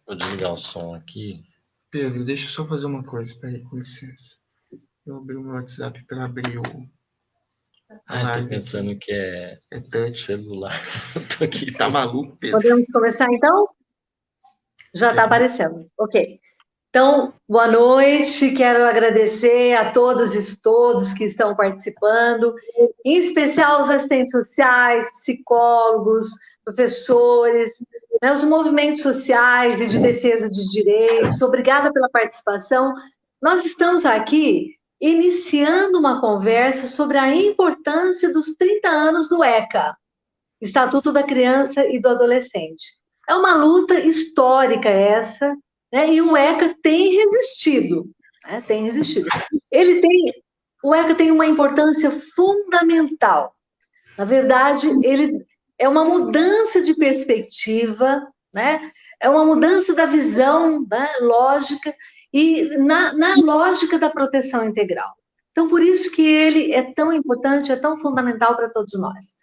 Vou desligar o som aqui. Pedro, deixa eu só fazer uma coisa. Peraí, com licença. Eu abri o meu WhatsApp para abrir o... Tô pensando aqui. Que é touch. Celular. Tô aqui. Tá maluco, Pedro? Podemos começar, então? Já está aparecendo. Ok. Então, boa noite. Quero agradecer a todas e todos que estão participando, em especial os assistentes sociais, psicólogos, professores, né, os movimentos sociais e de defesa de direitos. Obrigada pela participação. Nós estamos aqui iniciando uma conversa sobre a importância dos 30 anos do ECA, Estatuto da Criança e do Adolescente. É uma luta histórica essa, né? E o ECA tem resistido, né? Tem resistido. O ECA tem uma importância fundamental. Na verdade, ele é uma mudança de perspectiva, né? É uma mudança da visão, né, lógica, e na lógica da proteção integral. Então, por isso que ele é tão importante, é tão fundamental para todos nós.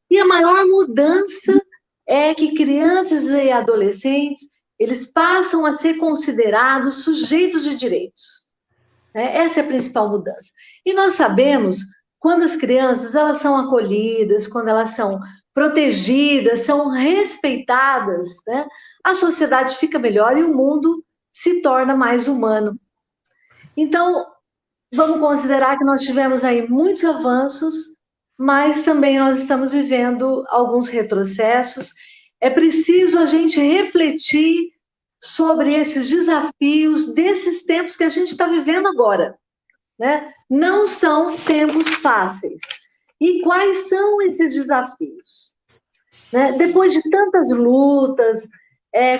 E a maior mudança é que crianças e adolescentes, eles passam a ser considerados sujeitos de direitos. Essa é a principal mudança. E nós sabemos, quando as crianças elas são acolhidas, quando elas são protegidas, são respeitadas, né, a sociedade fica melhor e o mundo se torna mais humano. Então, vamos considerar que nós tivemos aí muitos avanços, mas também nós estamos vivendo alguns retrocessos. É preciso a gente refletir sobre esses desafios desses tempos que a gente está vivendo agora, né? Não são tempos fáceis. E quais são esses desafios? Né? Depois de tantas lutas,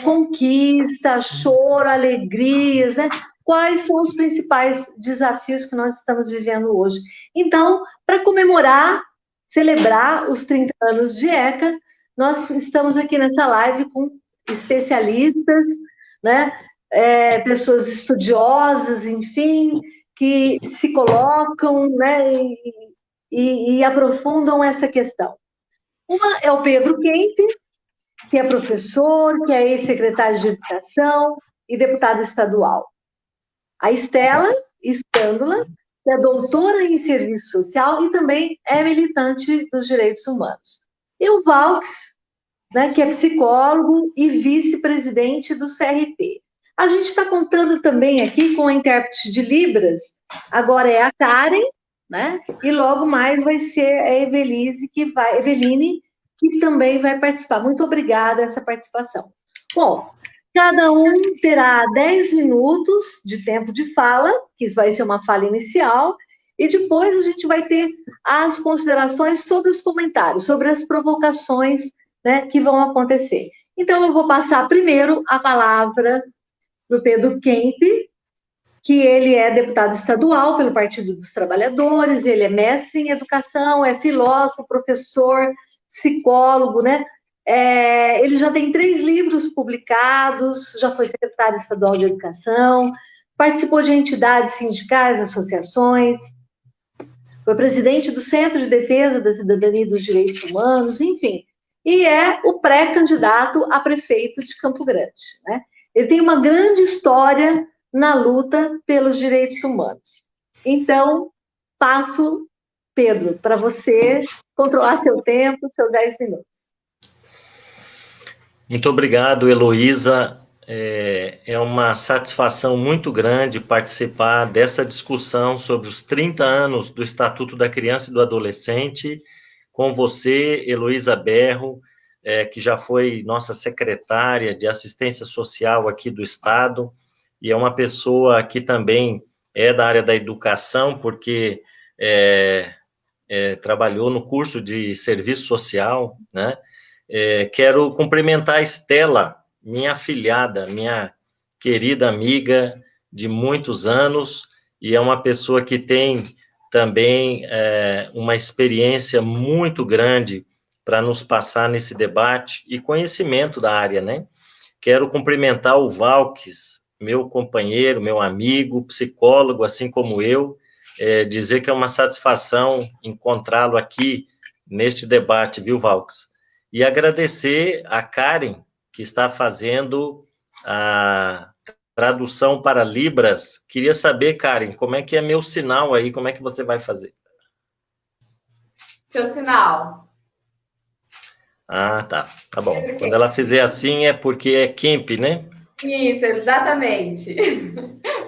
conquista, choro, alegrias, né? Quais são os principais desafios que nós estamos vivendo hoje? Então, para comemorar, celebrar os 30 anos de ECA, nós estamos aqui nessa live com especialistas, né? Pessoas estudiosas, enfim, que se colocam, né? E aprofundam essa questão. Uma é o Pedro Kemp, que é professor, que é ex-secretário de Educação e deputado estadual. A Estela Escândola, que é doutora em serviço social e também é militante dos direitos humanos. E o Valks, né, que é psicólogo e vice-presidente do CRP. A gente está contando também aqui com a intérprete de Libras, agora é a Karen, né, e logo mais vai ser a Eveline, que também vai participar. Muito obrigada essa participação. Bom, cada um terá 10 minutos de tempo de fala, que vai ser uma fala inicial, e depois a gente vai ter as considerações sobre os comentários, sobre as provocações, né, que vão acontecer. Então, eu vou passar primeiro a palavra para o Pedro Kemp, que ele é deputado estadual pelo Partido dos Trabalhadores, ele é mestre em educação, é filósofo, professor, psicólogo, né? Ele já tem 3 livros publicados, já foi secretário estadual de educação, participou de entidades sindicais, associações, foi presidente do Centro de Defesa da Cidadania e dos Direitos Humanos, enfim, e é o pré-candidato a prefeito de Campo Grande, né? Ele tem uma grande história na luta pelos direitos humanos. Então, passo, Pedro, para você controlar seu tempo, seus 10 minutos. Muito obrigado, Heloísa. É uma satisfação muito grande participar dessa discussão sobre os 30 anos do Estatuto da Criança e do Adolescente com você, Heloísa Berro, que já foi nossa secretária de Assistência Social aqui do Estado, e é uma pessoa que também é da área da educação, porque trabalhou no curso de Serviço Social, né? Quero cumprimentar a Estela, minha afilhada, minha querida amiga de muitos anos, e é uma pessoa que tem também uma experiência muito grande para nos passar nesse debate e conhecimento da área, né? Quero cumprimentar o Valks, meu companheiro, meu amigo, psicólogo, assim como eu, dizer que é uma satisfação encontrá-lo aqui neste debate, viu, Valks? e agradecer a Karen, que está fazendo a tradução para Libras. Queria saber, Karen, como é que é meu sinal aí, como é que você vai fazer? Seu sinal. Ah, tá bom. Quando ela fizer assim é porque é Kemp, né? Isso, exatamente.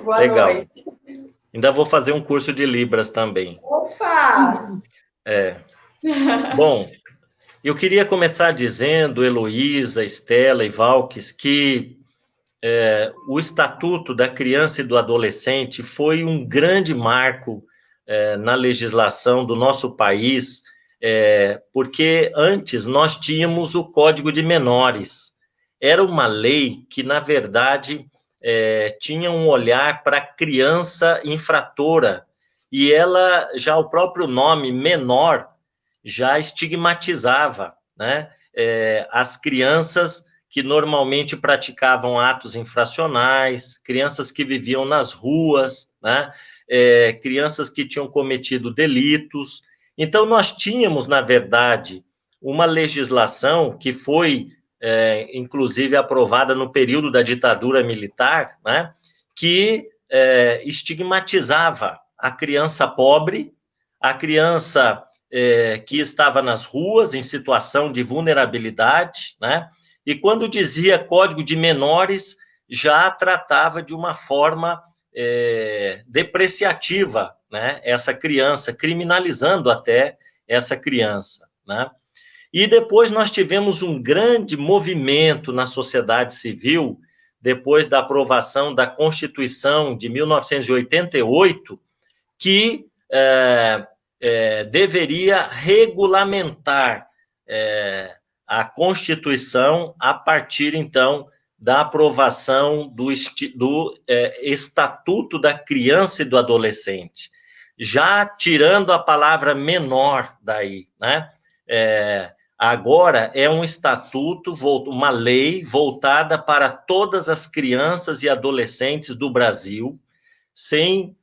Boa Legal. noite. Ainda vou fazer um curso de Libras também. Opa! Bom, eu queria começar dizendo, Heloísa, Estela e Valques, que o Estatuto da Criança e do Adolescente foi um grande marco na legislação do nosso país, porque antes nós tínhamos o Código de Menores. Era uma lei que, na verdade, tinha um olhar para a criança infratora, e ela, já o próprio nome menor, já estigmatizava, né, as crianças que normalmente praticavam atos infracionais, crianças que viviam nas ruas, né, crianças que tinham cometido delitos. Então, nós tínhamos, na verdade, uma legislação que foi, inclusive, aprovada no período da ditadura militar, né, que estigmatizava a criança pobre, a criança que estava nas ruas em situação de vulnerabilidade, né? E quando dizia Código de Menores, já tratava de uma forma depreciativa, né? Essa criança, criminalizando até essa criança, né? E depois nós tivemos um grande movimento na sociedade civil, depois da aprovação da Constituição de 1988, que deveria regulamentar a Constituição a partir, então, da aprovação do Estatuto da Criança e do Adolescente, já tirando a palavra menor daí, né? Agora é um estatuto, uma lei voltada para todas as crianças e adolescentes do Brasil, sem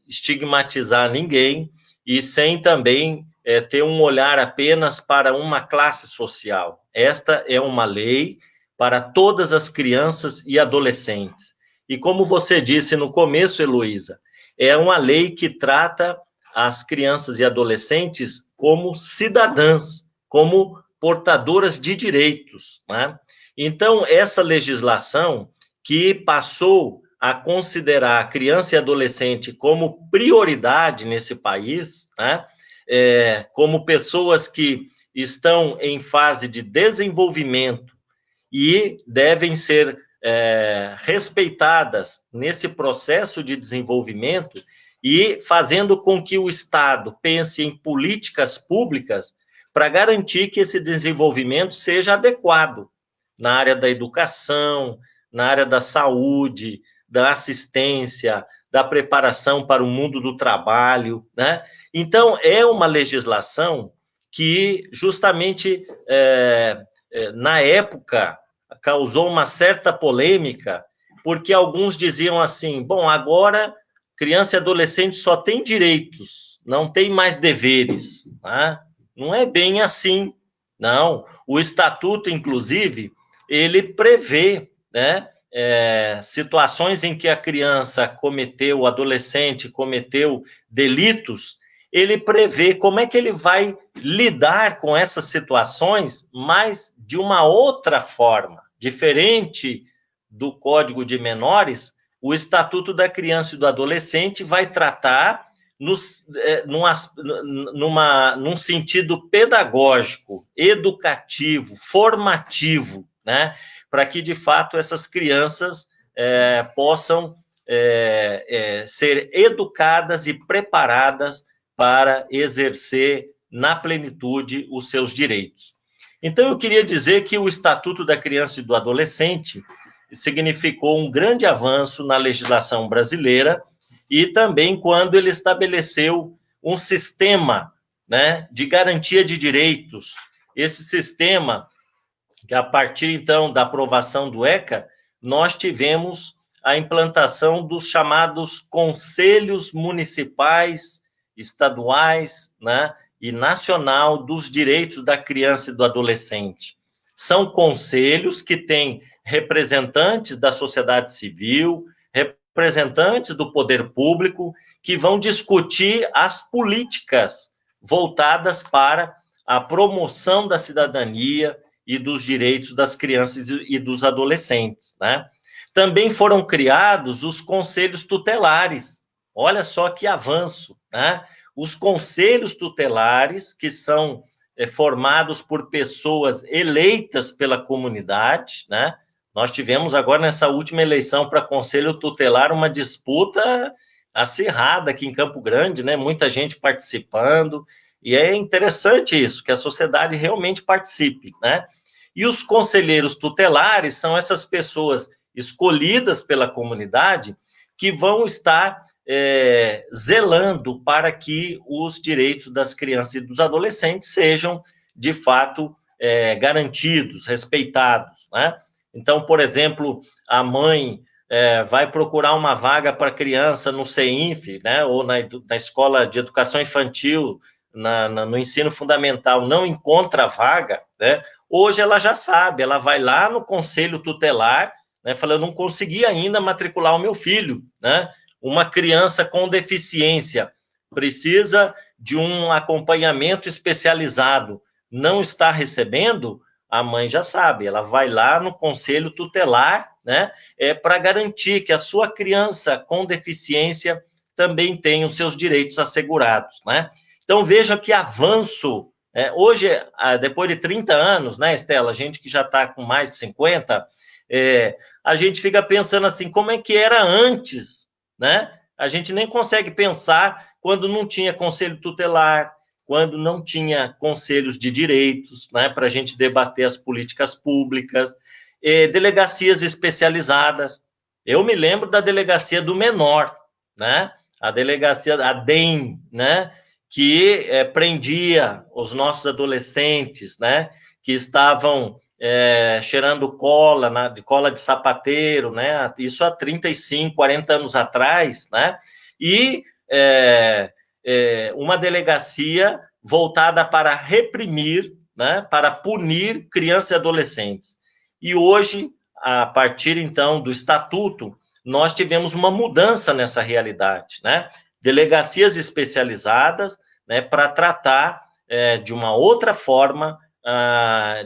estigmatizar ninguém e sem também ter um olhar apenas para uma classe social. Esta é uma lei para todas as crianças e adolescentes. E como você disse no começo, Heloísa, é uma lei que trata as crianças e adolescentes como cidadãs, como portadoras de direitos, né? Então, essa legislação que passou a considerar a criança e adolescente como prioridade nesse país, né? Como pessoas que estão em fase de desenvolvimento e devem ser respeitadas nesse processo de desenvolvimento e fazendo com que o Estado pense em políticas públicas para garantir que esse desenvolvimento seja adequado na área da educação, na área da saúde, da assistência, da preparação para o mundo do trabalho, né? Então, é uma legislação que, justamente, na época, causou uma certa polêmica, porque alguns diziam assim, bom, agora criança e adolescente só tem direitos, não tem mais deveres, né? Não é bem assim, não. O Estatuto, inclusive, ele prevê, né, situações em que a criança cometeu, o adolescente cometeu delitos, ele prevê como é que ele vai lidar com essas situações, mas de uma outra forma, diferente do Código de Menores. O Estatuto da Criança e do Adolescente vai tratar num sentido pedagógico, educativo, formativo, né? Para que, de fato, essas crianças possam ser educadas e preparadas para exercer na plenitude os seus direitos. Então, eu queria dizer que o Estatuto da Criança e do Adolescente significou um grande avanço na legislação brasileira e também quando ele estabeleceu um sistema, né, de garantia de direitos. Esse sistema, que a partir, então, da aprovação do ECA, nós tivemos a implantação dos chamados conselhos municipais, estaduais, né, e Nacional dos Direitos da Criança e do Adolescente. São conselhos que têm representantes da sociedade civil, representantes do poder público, que vão discutir as políticas voltadas para a promoção da cidadania e dos direitos das crianças e dos adolescentes, né? Também foram criados os conselhos tutelares. Olha só que avanço, né? Os conselhos tutelares, que são formados por pessoas eleitas pela comunidade, né? Nós tivemos agora, nessa última eleição para conselho tutelar, uma disputa acirrada aqui em Campo Grande, né? Muita gente participando, e é interessante isso, que a sociedade realmente participe, né? E os conselheiros tutelares são essas pessoas escolhidas pela comunidade que vão estar zelando para que os direitos das crianças e dos adolescentes sejam, de fato, garantidos, respeitados, né? Então, por exemplo, a mãe vai procurar uma vaga para criança no CEINF, né, ou na escola de educação infantil, no ensino fundamental, não encontra vaga, né? Hoje ela já sabe, ela vai lá no conselho tutelar, né, falando, não consegui ainda matricular o meu filho, né? Uma criança com deficiência precisa de um acompanhamento especializado, não está recebendo, a mãe já sabe, ela vai lá no conselho tutelar, né, para garantir que a sua criança com deficiência também tenha os seus direitos assegurados, né? Então, veja que avanço. Hoje, depois de 30 anos, né, Estela, a gente que já está com mais de 50, a gente fica pensando assim, como é que era antes, né? A gente nem consegue pensar quando não tinha conselho tutelar, quando não tinha conselhos de direitos, né, para a gente debater as políticas públicas, delegacias especializadas. Eu me lembro da delegacia do menor, né? A delegacia, a DEM, né, que prendia os nossos adolescentes, né, que estavam cheirando cola de sapateiro, né, isso há 35, 40 anos atrás, né, e uma delegacia voltada para reprimir, né, para punir crianças e adolescentes. E hoje, a partir, então, do Estatuto, nós tivemos uma mudança nessa realidade, né, delegacias especializadas, né, para tratar de uma outra forma,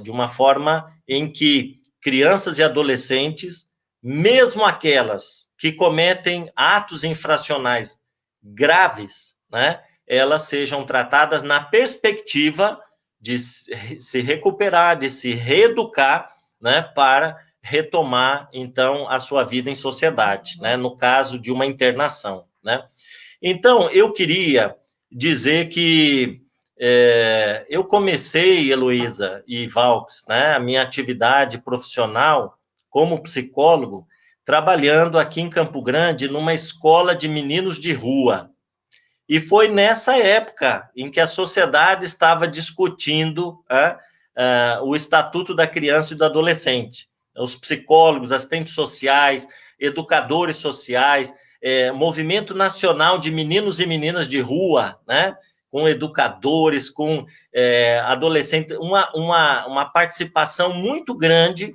de uma forma em que crianças e adolescentes, mesmo aquelas que cometem atos infracionais graves, né, elas sejam tratadas na perspectiva de se recuperar, de se reeducar, né, para retomar, então, a sua vida em sociedade, né, no caso de uma internação, né. Então, eu queria dizer que eu comecei, Heloísa e Valks, né, a minha atividade profissional como psicólogo, trabalhando aqui em Campo Grande, numa escola de meninos de rua. E foi nessa época em que a sociedade estava discutindo o Estatuto da Criança e do Adolescente. Os psicólogos, assistentes sociais, educadores sociais, Movimento Nacional de Meninos e Meninas de Rua, né, com educadores, com adolescentes, uma participação muito grande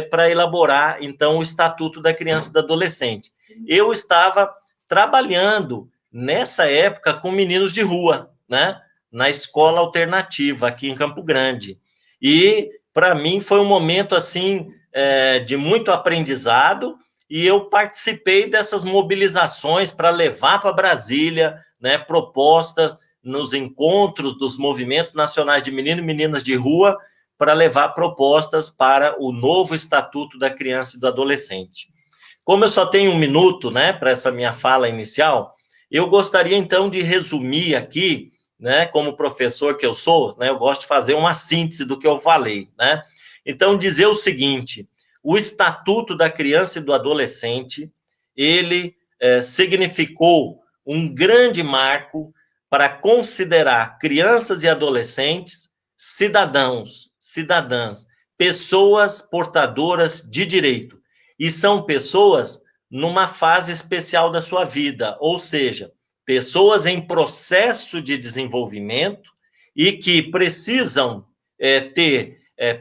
para elaborar, então, o Estatuto da Criança e do Adolescente. Eu estava trabalhando, nessa época, com meninos de rua, né, na escola alternativa, aqui em Campo Grande. E, para mim, foi um momento, assim, de muito aprendizado, e eu participei dessas mobilizações para levar para Brasília, né, propostas nos encontros dos movimentos nacionais de meninos e meninas de rua, para levar propostas para o novo Estatuto da Criança e do Adolescente. Como eu só tenho 1 minuto, né, para essa minha fala inicial, eu gostaria, então, de resumir aqui, né, como professor que eu sou, né, eu gosto de fazer uma síntese do que eu falei, né. Então, dizer o seguinte: o Estatuto da Criança e do Adolescente, ele significou um grande marco para considerar crianças e adolescentes cidadãos, cidadãs, pessoas portadoras de direito. E são pessoas numa fase especial da sua vida, ou seja, pessoas em processo de desenvolvimento e que precisam ter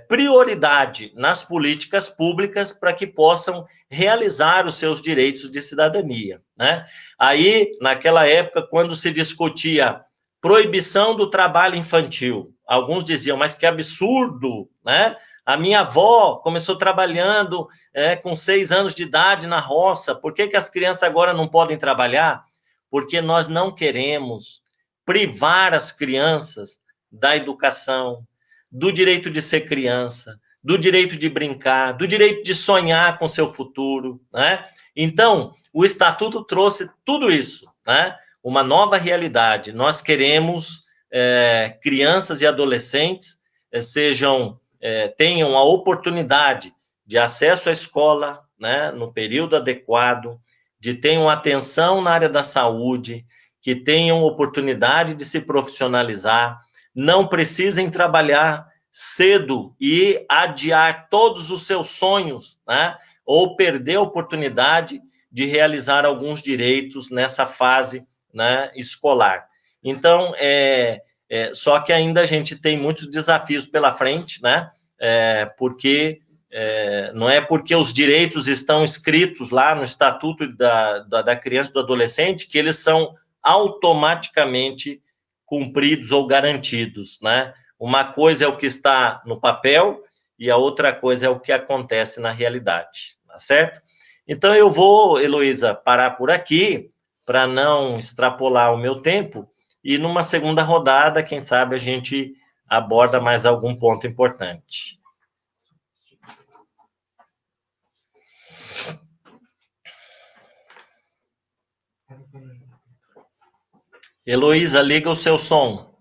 prioridade nas políticas públicas para que possam realizar os seus direitos de cidadania, né? Aí, naquela época, quando se discutia proibição do trabalho infantil, alguns diziam, mas que absurdo, né? A minha avó começou trabalhando com 6 anos de idade na roça, por que as crianças agora não podem trabalhar? Porque nós não queremos privar as crianças da educação, do direito de ser criança, do direito de brincar, do direito de sonhar com seu futuro, né? Então, o Estatuto trouxe tudo isso, né? Uma nova realidade. Nós queremos crianças e adolescentes tenham a oportunidade de acesso à escola, né, no período adequado, de tenham atenção na área da saúde, que tenham oportunidade de se profissionalizar, não precisem trabalhar cedo e adiar todos os seus sonhos, né, ou perder a oportunidade de realizar alguns direitos nessa fase, né, escolar. Então, só que ainda a gente tem muitos desafios pela frente, né, porque não é porque os direitos estão escritos lá no Estatuto da Criança e do Adolescente que eles são automaticamente cumpridos ou garantidos, né? Uma coisa é o que está no papel e a outra coisa é o que acontece na realidade, tá certo? Então, eu vou, Heloísa, parar por aqui para não extrapolar o meu tempo e numa segunda rodada, quem sabe, a gente aborda mais algum ponto importante. Heloísa, liga o seu som.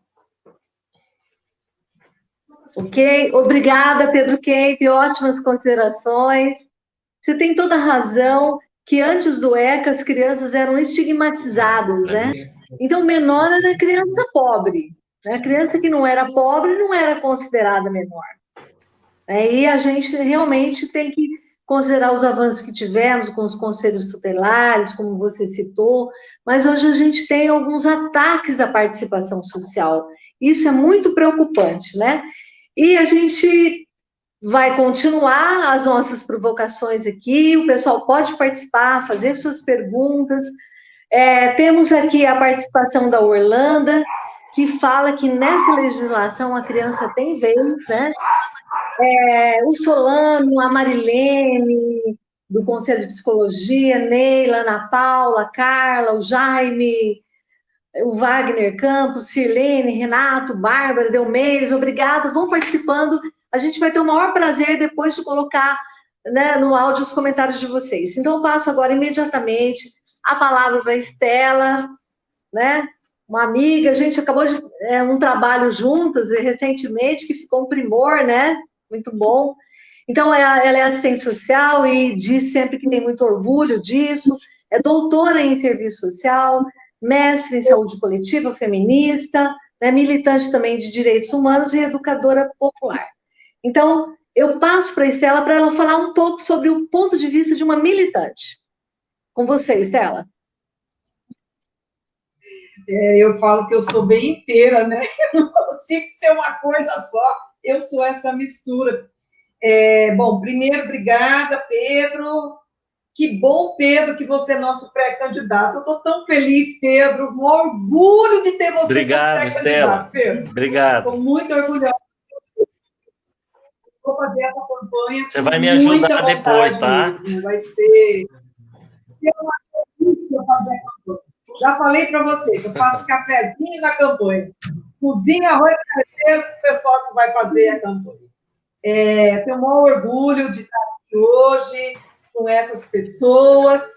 Ok, obrigada, Pedro Kemp, ótimas considerações. Você tem toda a razão que antes do ECA as crianças eram estigmatizadas, né? Então, menor era a criança pobre, né? A criança que não era pobre não era considerada menor. E a gente realmente tem que considerar os avanços que tivemos com os conselhos tutelares, como você citou, mas hoje a gente tem alguns ataques à participação social. Isso é muito preocupante, né? E a gente vai continuar as nossas provocações aqui, o pessoal pode participar, fazer suas perguntas. Temos aqui a participação da Orlando, que fala que nessa legislação a criança tem vez, né? O Solano, a Marilene, do Conselho de Psicologia, Neila, Ana Paula, a Carla, o Jaime, o Wagner Campos, Sirlene, Renato, Bárbara, Delmeiros, obrigada, vão participando. A gente vai ter o maior prazer depois de colocar, né, no áudio os comentários de vocês. Então, eu passo agora imediatamente a palavra para a Estela, né? Uma amiga, a gente acabou de um trabalho juntas recentemente, que ficou um primor, né? Muito bom. Então, ela é assistente social e diz sempre que tem muito orgulho disso, é doutora em serviço social, mestre em saúde coletiva, feminista, né, militante também de direitos humanos e educadora popular. Então, eu passo para a Estela para ela falar um pouco sobre o ponto de vista de uma militante. Com você, Estela. Eu falo que eu sou bem inteira, né? Eu não consigo ser uma coisa só, eu sou essa mistura. Bom, primeiro, obrigada, Pedro. Que bom, Pedro, que você é nosso pré-candidato. Eu estou tão feliz, Pedro, um orgulho de ter você como pré-candidato, Pedro. Obrigado. Estou muito orgulhosa. Vou fazer essa campanha. Você vai me ajudar depois, tá? Mesmo. Vai ser... Eu vou fazer a campanha. Já falei para você que eu faço cafezinho na campanha. Cozinha, arroz e carreteiro para o pessoal que vai fazer a campanha. Tenho um maior orgulho de estar aqui hoje com essas pessoas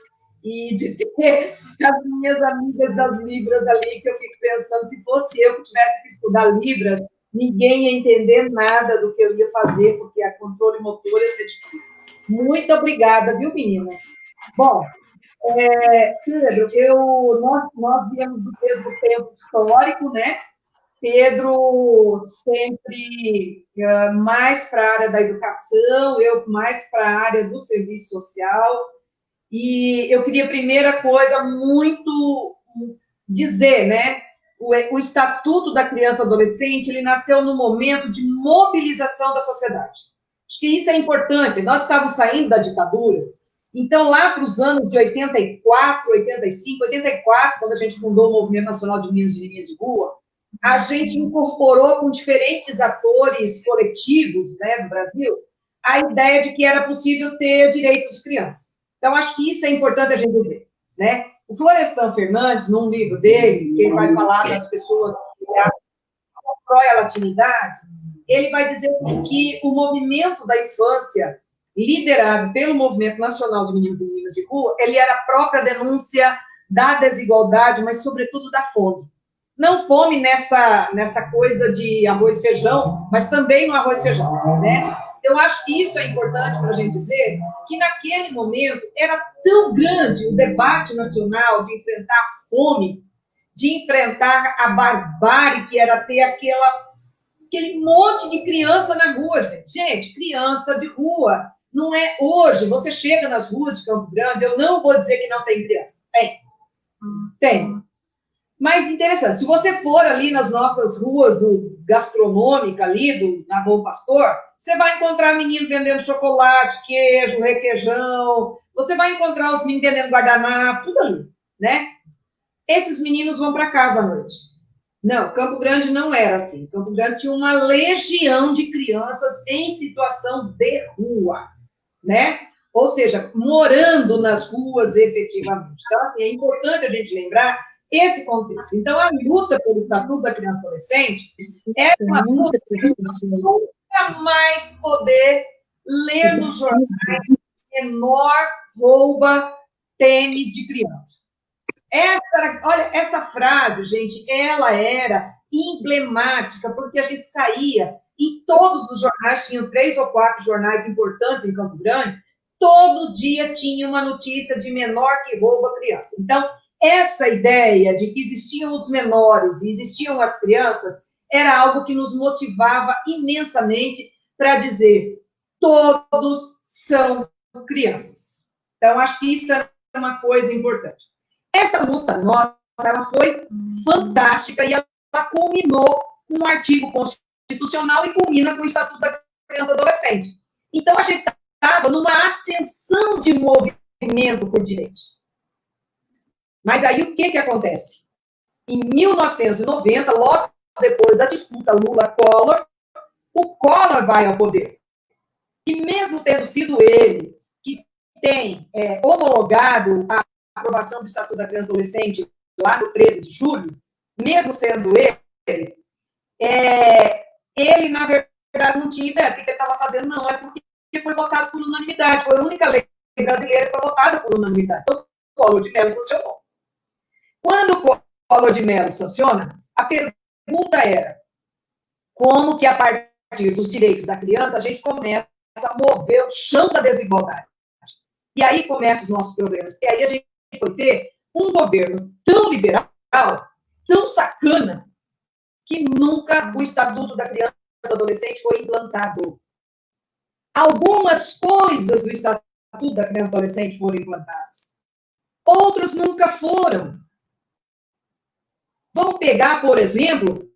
e de ter as minhas amigas das Libras ali, que eu fico pensando, se fosse eu que tivesse que estudar Libras, ninguém ia entender nada do que eu ia fazer, porque a controle motor ia ser difícil. Muito obrigada, viu, meninas? Bom, Pedro, nós viemos do mesmo tempo histórico, né? Pedro sempre mais para a área da educação, eu mais para a área do serviço social. E eu queria, primeira coisa, muito dizer, né? o Estatuto da Criança e Adolescente, ele nasceu no momento de mobilização da sociedade. Acho que isso é importante. Nós estávamos saindo da ditadura, então lá para os anos de 84, 85, 84, quando a gente fundou o Movimento Nacional de Meninos e Meninas de Rua, a gente incorporou com diferentes atores coletivos, né, do Brasil, a ideia de que era possível ter direitos de criança. Então, acho que isso é importante a gente dizer, né? O Florestan Fernandes, num livro dele, que ele vai falar das pessoas que constroem a latinidade, ele vai dizer que o movimento da infância, liderado pelo Movimento Nacional de Meninos e Meninas de Rua, ele era a própria denúncia da desigualdade, mas, sobretudo, da fome. Não fome nessa coisa de arroz e feijão, mas também no arroz e feijão, né? Eu acho que isso é importante para a gente dizer que, naquele momento, era tão grande o debate nacional de enfrentar a fome, de enfrentar a barbárie que era ter aquele monte de criança na rua, gente. Gente, criança de rua. Não é hoje, você chega nas ruas de Campo Grande, eu não vou dizer que não tem criança. Tem. Mas interessante, se você for ali nas nossas ruas gastronômicas ali, na Bom Pastor, você vai encontrar menino vendendo chocolate, queijo, requeijão, você vai encontrar os meninos vendendo guardanapo, tudo ali, né? Esses meninos vão para casa à noite. Não, Campo Grande não era assim. Campo Grande tinha uma legião de crianças em situação de rua, né? Ou seja, morando nas ruas efetivamente. Então, assim, é importante a gente lembrar esse contexto. Então, a luta pelo Estatuto da Criança e Adolescente é uma luta que nunca mais poder ler nos jornais menor rouba tênis de criança. Olha, essa frase, gente, ela era emblemática, porque a gente saía, em todos os jornais, tinham 3 ou 4 jornais importantes em Campo Grande, todo dia tinha uma notícia de menor que rouba criança. Então, essa ideia de que existiam os menores e existiam as crianças era algo que nos motivava imensamente para dizer: todos são crianças. Então, acho que isso é uma coisa importante. Essa luta nossa, ela foi fantástica e ela culminou com um artigo constitucional e culmina com o Estatuto da Criança e Adolescente. Então, a gente estava numa ascensão de movimento por direitos. Mas aí o que acontece? Em 1990, logo depois da disputa Lula-Collor, o Collor vai ao poder. E mesmo tendo sido ele que tem homologado a aprovação do Estatuto da Criança e Adolescente lá no 13 de julho, mesmo sendo ele, na verdade, não tinha ideia do que ele estava fazendo, não. É porque foi votado por unanimidade. Foi a única lei brasileira que foi votada por unanimidade. Então, o Collor de Mello sancionou. Quando o Collor de Mello sanciona, a pergunta era: como que, a partir dos direitos da criança, a gente começa a mover o chão da desigualdade? E aí começam os nossos problemas. E aí a gente foi ter um governo tão liberal, tão sacana, que nunca o Estatuto da Criança e do Adolescente foi implantado. Algumas coisas do Estatuto da Criança e do Adolescente foram implantadas. Outras nunca foram. Vamos pegar, por exemplo,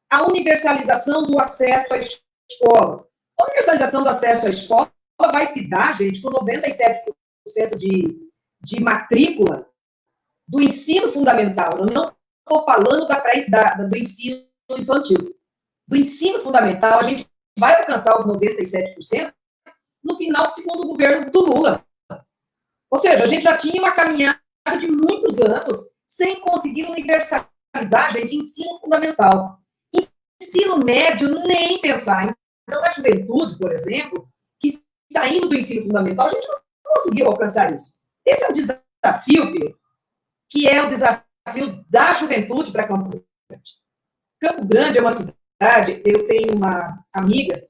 a universalização do acesso à escola. A universalização do acesso à escola vai se dar, gente, com 97% de matrícula do ensino fundamental. Eu não estou falando do ensino infantil. Do ensino fundamental, a gente vai alcançar os 97% no final do segundo governo do Lula. Ou seja, a gente já tinha uma caminhada de muitos anos sem conseguir universalizar, gente, ensino fundamental. Ensino médio, nem pensar. Então, a juventude, por exemplo, que saindo do ensino fundamental, a gente não conseguiu alcançar isso. Esse é o desafio, Pedro, que é o desafio da juventude para Campo Grande. Campo Grande é uma cidade, eu tenho uma amiga,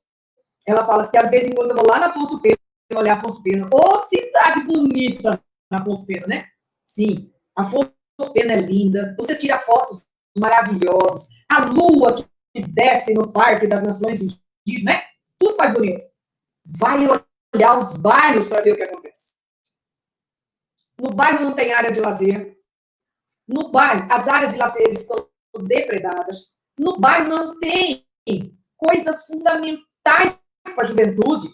ela fala assim, que de vez em quando eu vou lá na Afonso Pena, olhar Afonso Pena. Ô, cidade bonita na Afonso Pena, né? Sim, Afonso Pena é linda, você tira fotos maravilhosas, a lua que desce no Parque das Nações Indígenas, né? Tudo faz bonito. Vai olhar os bairros para ver o que acontece. No bairro não tem área de lazer. No bairro, as áreas de lazer estão depredadas. No bairro não tem coisas fundamentais para a juventude.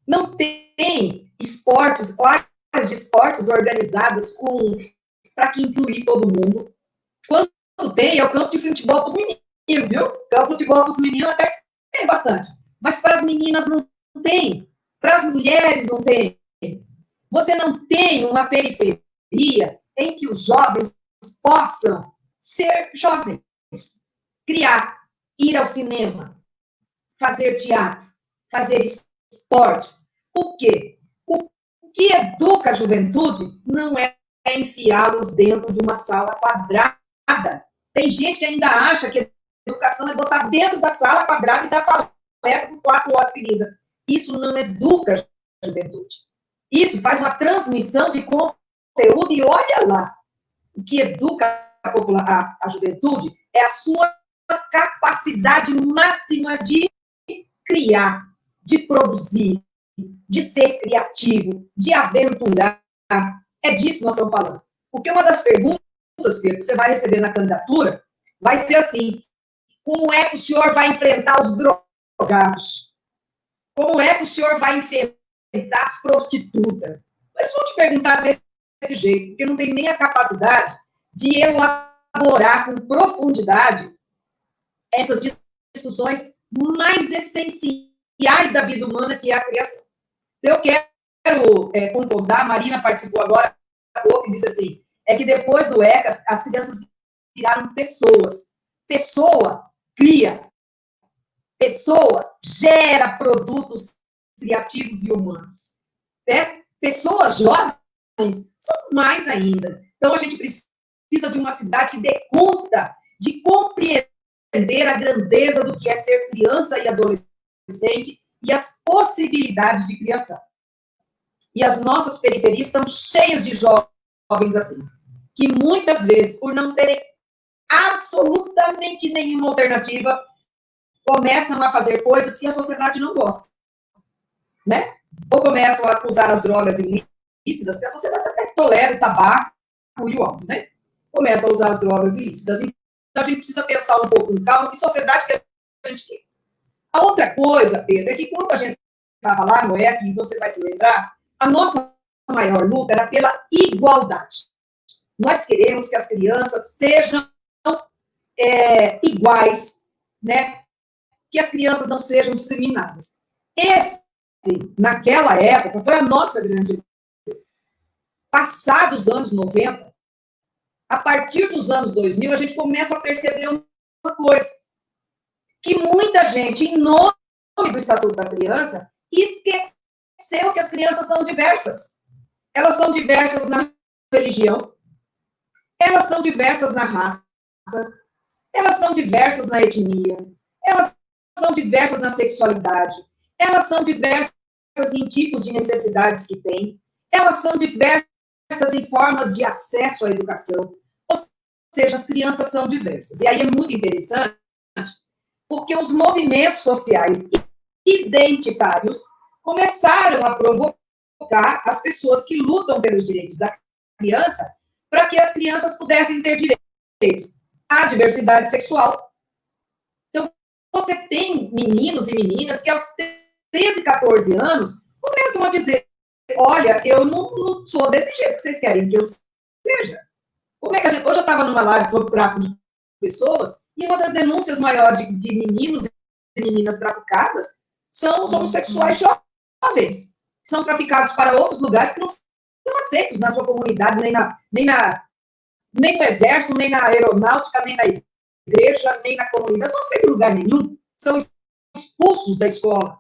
Não tem esportes, áreas de esportes organizadas para que incluir todo mundo. Quando tem, é o campo de futebol para os meninos, viu? O campo de futebol para os meninos até tem bastante. Mas para as meninas não tem. Para as mulheres não tem. Você não tem uma periferia em que os jovens possam ser jovens, criar, ir ao cinema, fazer teatro, fazer esportes. O quê? O que educa a juventude não é enfiá-los dentro de uma sala quadrada. Tem gente que ainda acha que educação é botar dentro da sala quadrada e dar palestra por 4 horas seguidas. Isso não educa a juventude. Isso faz uma transmissão de conteúdo e olha lá. O que educa a juventude é a sua capacidade máxima de criar, de produzir, de ser criativo, de aventurar. É disso que nós estamos falando. Porque uma das perguntas, Pedro, que você vai receber na candidatura vai ser assim: como é que o senhor vai enfrentar os drogados? Como é que o senhor vai enfrentar as prostitutas? Eles vão te perguntar desse jeito, porque não tem nem a capacidade de elaborar com profundidade essas discussões mais essenciais da vida humana, que é a criação. Eu quero concordar, a Marina participou agora há pouco e disse assim, é que depois do ECA, as crianças viraram pessoas. Pessoa cria. Pessoa gera produtos criativos e humanos. Pessoas jovens são mais ainda. Então, a gente precisa de uma cidade que dê conta de compreender a grandeza do que é ser criança e adolescente e as possibilidades de criação. E as nossas periferias estão cheias de jovens assim, que muitas vezes, por não terem absolutamente nenhuma alternativa, começam a fazer coisas que a sociedade não gosta, né? Ou começam a usar as drogas ilícitas, porque a sociedade até tolera o tabaco e o álcool, né? Começam a usar as drogas ilícitas. Então, a gente precisa pensar um pouco com calma que sociedade que a gente quer. A outra coisa, Pedro, é que quando a gente estava lá no ECA, e você vai se lembrar, a nossa maior luta era pela igualdade. Nós queremos que as crianças sejam iguais, né? Que as crianças não sejam discriminadas. Naquela época, foi a nossa grande luta. Passados os anos 90, a partir dos anos 2000, a gente começa a perceber uma coisa, que muita gente, em nome do Estatuto da Criança, esqueceu que as crianças são diversas. Elas são diversas na religião, elas são diversas na raça, elas são diversas na etnia, elas são diversas na sexualidade, elas são diversas em tipos de necessidades que têm, elas são diversas em formas de acesso à educação, ou seja, as crianças são diversas. E aí é muito interessante, porque os movimentos sociais identitários começaram a provocar as pessoas que lutam pelos direitos da criança para que as crianças pudessem ter direitos à diversidade sexual. Então, você tem meninos e meninas que aos 13, 14 anos começam a dizer, olha, eu não sou desse jeito que vocês querem que eu seja. Como é que a gente... Hoje eu estava numa live sobre tráfico de pessoas e uma das denúncias maiores de meninos e meninas traficadas são os homossexuais jovens. São traficados para outros lugares que não são aceitos na sua comunidade, nem no exército, nem na aeronáutica, nem na igreja, nem na comunidade. Não aceitam em lugar nenhum. São expulsos da escola.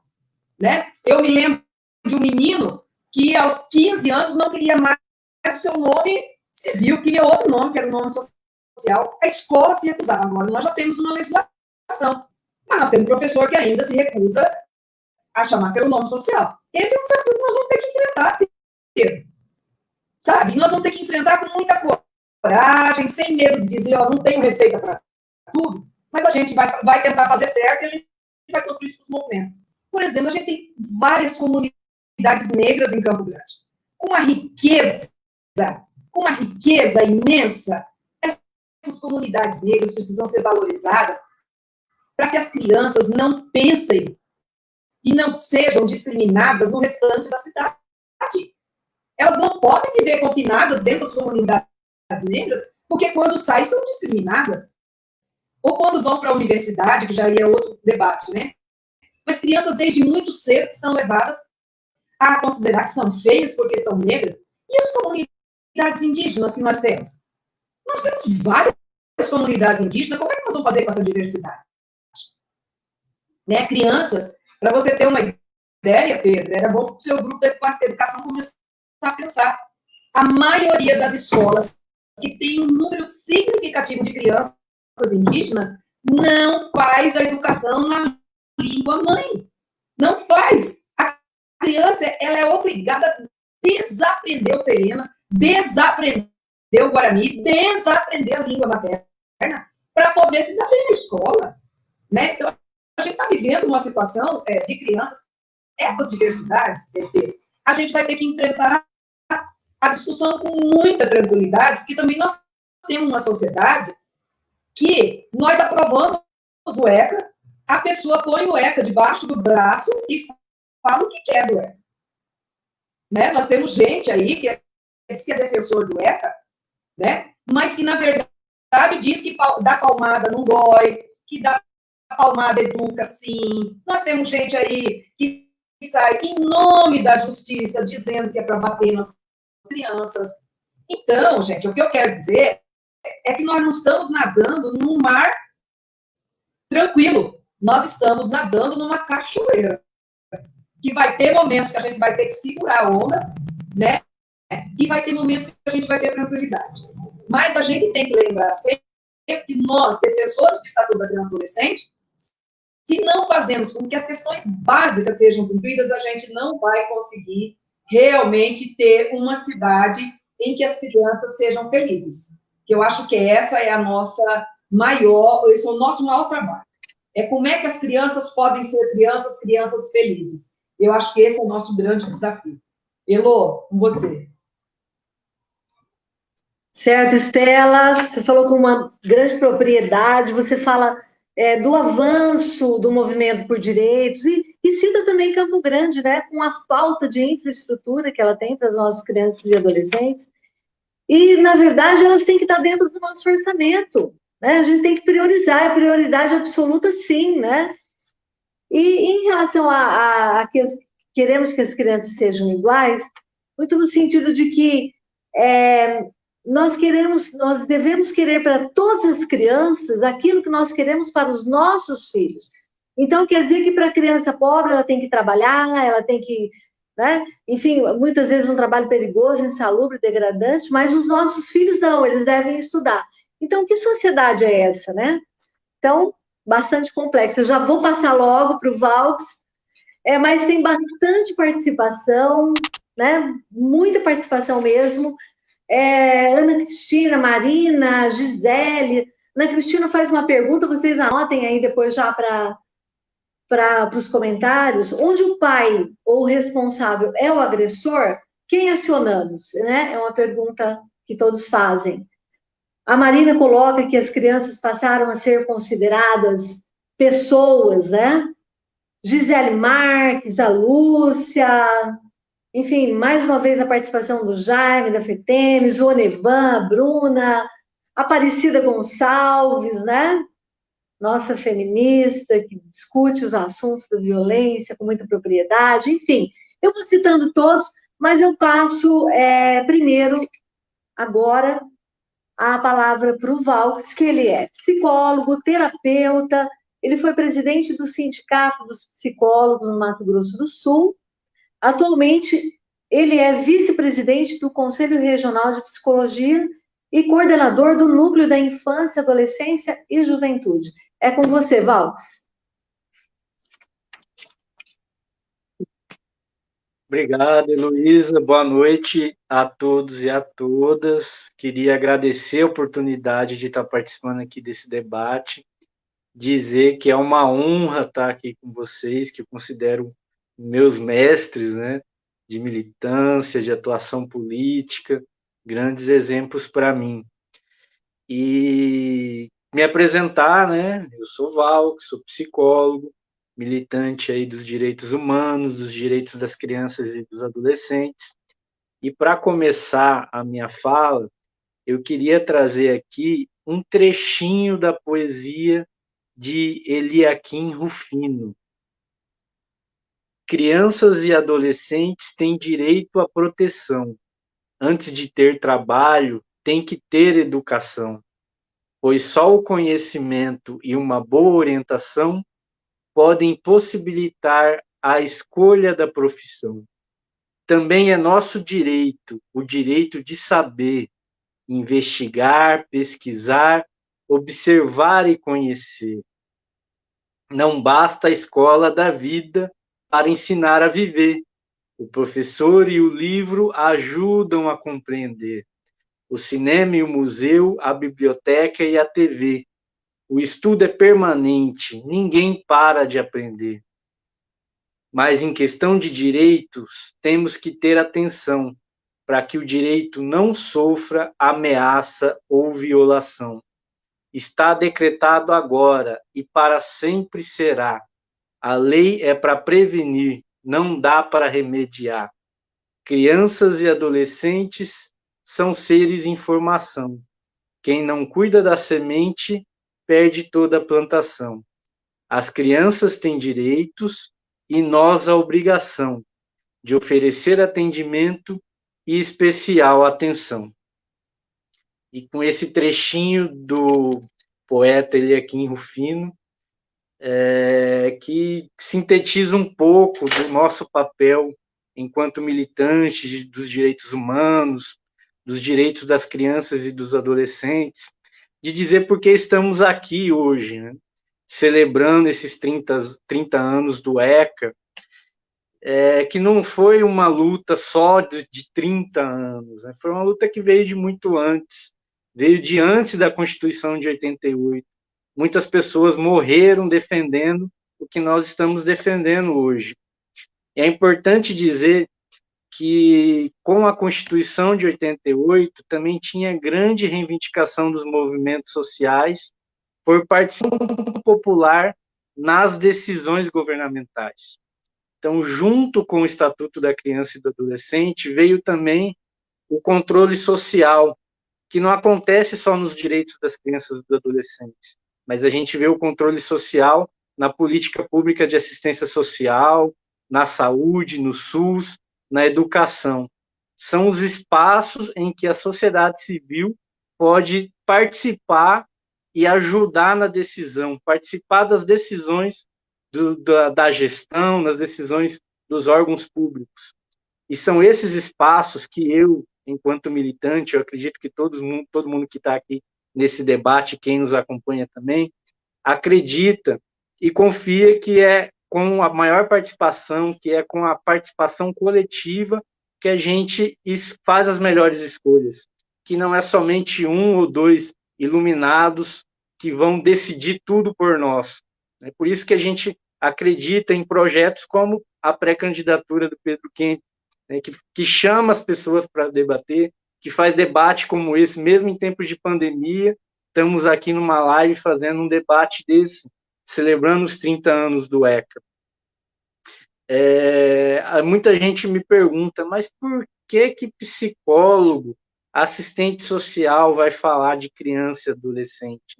Né? Eu me lembro de um menino que aos 15 anos não queria mais o seu nome civil, queria outro nome, que era o nome social. A escola se recusava. Agora nós já temos uma legislação, mas nós temos um professor que ainda se recusa a chamar pelo nome social. Esse é um desafio que nós vamos ter que enfrentar, Pedro. Sabe? Nós vamos ter que enfrentar com muita coragem, sem medo de dizer, ó, não tenho receita para tudo, mas a gente vai tentar fazer certo e a gente vai construir isso no momento. Por exemplo, a gente tem várias comunidades negras em Campo Grande, com uma riqueza imensa. essas comunidades negras precisam ser valorizadas para que as crianças não pensem e não sejam discriminadas no restante da cidade. Elas não podem viver confinadas dentro das comunidades negras, porque quando saem são discriminadas. Ou quando vão para a universidade, que já é outro debate, né? Mas crianças, desde muito cedo, são levadas a considerar que são feias porque são negras. E as comunidades indígenas que nós temos? Nós temos várias comunidades indígenas, como é que nós vamos fazer com essa diversidade? Né? Crianças, para você ter uma ideia, Pedro, era bom o seu grupo de educação começar a pensar. A maioria das escolas que tem um número significativo de crianças indígenas não faz a educação na língua mãe. Não faz. A criança, ela é obrigada a desaprender o terena, desaprender o guarani, desaprender a língua materna para poder se dar bem na escola. Né? Então, a gente está vivendo uma situação de crianças, essas diversidades, a gente vai ter que enfrentar a discussão com muita tranquilidade, porque também nós temos uma sociedade que nós aprovamos o ECA, a pessoa põe o ECA debaixo do braço e fala o que quer do ECA. Né? Nós temos gente aí que diz que é defensor do ECA, né? Mas que, na verdade, diz que dar palmada não dói, que dar palmada educa, sim. Nós temos gente aí que sai em nome da justiça dizendo que é para bater nas crianças. Então, gente, o que eu quero dizer é que nós não estamos nadando num mar tranquilo. Nós estamos nadando numa cachoeira. Que vai ter momentos que a gente vai ter que segurar a onda, né? E vai ter momentos que a gente vai ter tranquilidade. Mas a gente tem que lembrar sempre que nós, defensores do Estatuto da Criança e Adolescente, se não fazemos com que as questões básicas sejam cumpridas, a gente não vai conseguir realmente ter uma cidade em que as crianças sejam felizes. Eu acho que essa é a nossa maior, esse é o nosso maior trabalho. É como é que as crianças podem ser crianças felizes. Eu acho que esse é o nosso grande desafio. Elô, com você. Certo, Estela, você falou com uma grande propriedade, você fala do avanço do movimento por direitos, e cita também Campo Grande, né, com a falta de infraestrutura que ela tem para as nossas crianças e adolescentes, e, na verdade, elas têm que estar dentro do nosso orçamento, né, a gente tem que priorizar, é prioridade absoluta, sim, né, e em relação a que queremos que as crianças sejam iguais, muito no sentido de que nós devemos querer para todas as crianças aquilo que nós queremos para os nossos filhos. Então, quer dizer que para a criança pobre, ela tem que trabalhar, ela tem que, né? Enfim, muitas vezes um trabalho perigoso, insalubre, degradante, mas os nossos filhos não, eles devem estudar. Então, que sociedade é essa, né? Então, bastante complexa. Eu já vou passar logo para o Valks, mas tem bastante participação, né? Muita participação mesmo. Ana Cristina, Marina, Gisele. Ana Cristina faz uma pergunta, vocês anotem aí depois já para os comentários. Onde o pai ou o responsável é o agressor, quem acionamos? Né? É uma pergunta que todos fazem. A Marina coloca que as crianças passaram a ser consideradas pessoas, né? Gisele Marques, a Lúcia... Enfim, mais uma vez a participação do Jaime, da FETEMES, o Onevan, a Bruna, Aparecida Gonçalves, né? Nossa feminista, que discute os assuntos da violência com muita propriedade. Enfim, eu vou citando todos, mas eu passo primeiro, agora, a palavra para o Valks, que ele é psicólogo, terapeuta, ele foi presidente do Sindicato dos Psicólogos no Mato Grosso do Sul. Atualmente, ele é vice-presidente do Conselho Regional de Psicologia e coordenador do Núcleo da Infância, Adolescência e Juventude. É com você, Valks. Obrigado, Heloísa. Boa noite a todos e a todas. Queria agradecer a oportunidade de estar participando aqui desse debate, dizer que é uma honra estar aqui com vocês, que eu considero meus mestres, né, de militância, de atuação política, grandes exemplos para mim. e me apresentar, né? Eu sou Val, sou psicólogo, militante aí dos direitos humanos, dos direitos das crianças e dos adolescentes. E para começar a minha fala, eu queria trazer aqui um trechinho da poesia de Eliakim Rufino. Crianças e adolescentes têm direito à proteção. Antes de ter trabalho, tem que ter educação, pois só o conhecimento e uma boa orientação podem possibilitar a escolha da profissão. Também é nosso direito, o direito de saber, investigar, pesquisar, observar e conhecer. Não basta a escola da vida para ensinar a viver. O professor e o livro ajudam a compreender. O cinema e o museu, a biblioteca e a TV. O estudo é permanente, ninguém para de aprender. Mas em questão de direitos, temos que ter atenção para que o direito não sofra ameaça ou violação. Está decretado agora e para sempre será. A lei é para prevenir, não dá para remediar. Crianças e adolescentes são seres em formação. Quem não cuida da semente, perde toda a plantação. As crianças têm direitos e nós a obrigação de oferecer atendimento e especial atenção. E com esse trechinho do poeta Eliakim Rufino, que sintetiza um pouco do nosso papel enquanto militantes dos direitos humanos, dos direitos das crianças e dos adolescentes, de dizer por que estamos aqui hoje, né? Celebrando esses 30 anos do ECA, que não foi uma luta só de 30 anos, né? Foi uma luta que veio de muito antes, veio de antes da Constituição de 88. Muitas pessoas morreram defendendo o que nós estamos defendendo hoje. E é importante dizer que, com a Constituição de 88, também tinha grande reivindicação dos movimentos sociais por participação popular nas decisões governamentais. Então, junto com o Estatuto da Criança e do Adolescente, veio também o controle social, que não acontece só nos direitos das crianças e dos adolescentes, mas a gente vê o controle social na política pública de assistência social, na saúde, no SUS, na educação. São os espaços em que a sociedade civil pode participar e ajudar na decisão, participar das decisões da gestão, nas decisões dos órgãos públicos. E são esses espaços que eu, enquanto militante, eu acredito que todo mundo que está aqui nesse debate, quem nos acompanha também, acredita e confia que é com a maior participação, que é com a participação coletiva que a gente faz as melhores escolhas, que não é somente um ou dois iluminados que vão decidir tudo por nós. É por isso que a gente acredita em projetos como a pré-candidatura do Pedro Quente, né, que chama as pessoas para debater, que faz debate como esse, mesmo em tempos de pandemia. Estamos aqui numa live fazendo um debate desse, celebrando os 30 anos do ECA. Muita gente me pergunta, mas por que psicólogo, assistente social vai falar de criança e adolescente?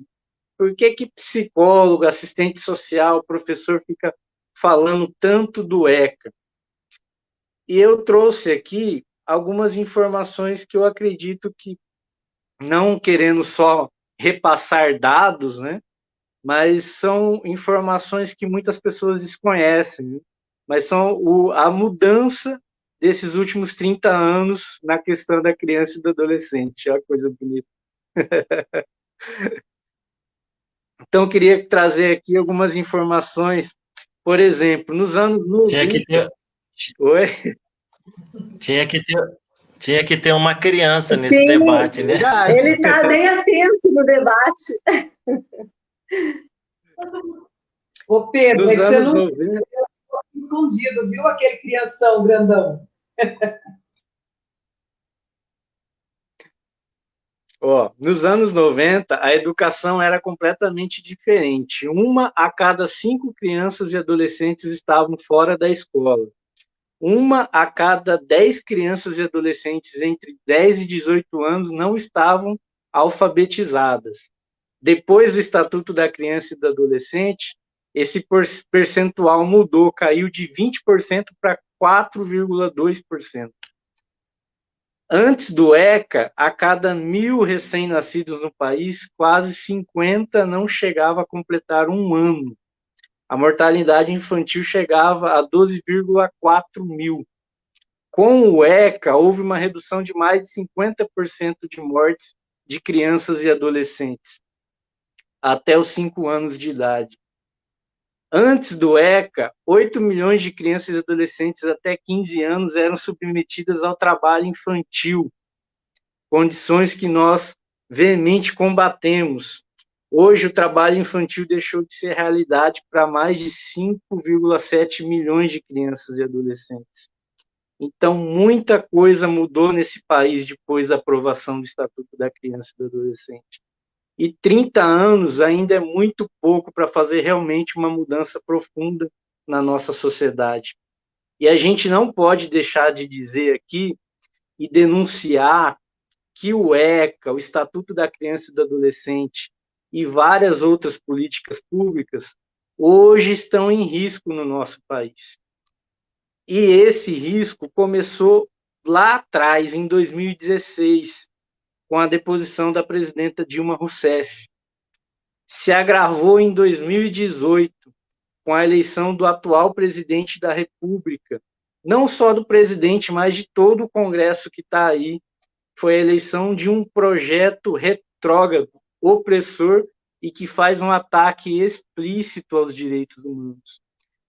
Por que psicólogo, assistente social, professor fica falando tanto do ECA? E eu trouxe aqui algumas informações que eu acredito que, não querendo só repassar dados, né, mas são informações que muitas pessoas desconhecem, né, mas são a mudança desses últimos 30 anos na questão da criança e do adolescente. Olha que coisa bonita. Então, eu queria trazer aqui algumas informações. Por exemplo, nos anos 90... Oi? Tinha que ter uma criança nesse debate, né? Ele está bem atento no debate. Ô, Pedro, Nos é que você anos não 90... escondido, viu? Aquele crianção grandão. Ó, nos anos 90, a educação era completamente diferente. 1 a cada 5 crianças e adolescentes estavam fora da escola. 1 a cada 10 crianças e adolescentes entre 10 e 18 anos não estavam alfabetizadas. Depois do Estatuto da Criança e do Adolescente, esse percentual mudou, caiu de 20% para 4,2%. Antes do ECA, a cada 1.000 recém-nascidos no país, quase 50 não chegava a completar um ano. A mortalidade infantil chegava a 12,4 mil. Com o ECA, houve uma redução de mais de 50% de mortes de crianças e adolescentes até os 5 anos de idade. Antes do ECA, 8 milhões de crianças e adolescentes até 15 anos eram submetidas ao trabalho infantil, condições que nós veemente combatemos. Hoje, o trabalho infantil deixou de ser realidade para mais de 5,7 milhões de crianças e adolescentes. Então, muita coisa mudou nesse país depois da aprovação do Estatuto da Criança e do Adolescente. E 30 anos ainda é muito pouco para fazer realmente uma mudança profunda na nossa sociedade. E a gente não pode deixar de dizer aqui e denunciar que o ECA, o Estatuto da Criança e do Adolescente e várias outras políticas públicas hoje estão em risco no nosso país. E esse risco começou lá atrás, em 2016, com a deposição da presidenta Dilma Rousseff. Se agravou em 2018, com a eleição do atual presidente da República, não só do presidente, mas de todo o Congresso que está aí. Foi a eleição de um projeto retrógrado, opressor, e que faz um ataque explícito aos direitos humanos.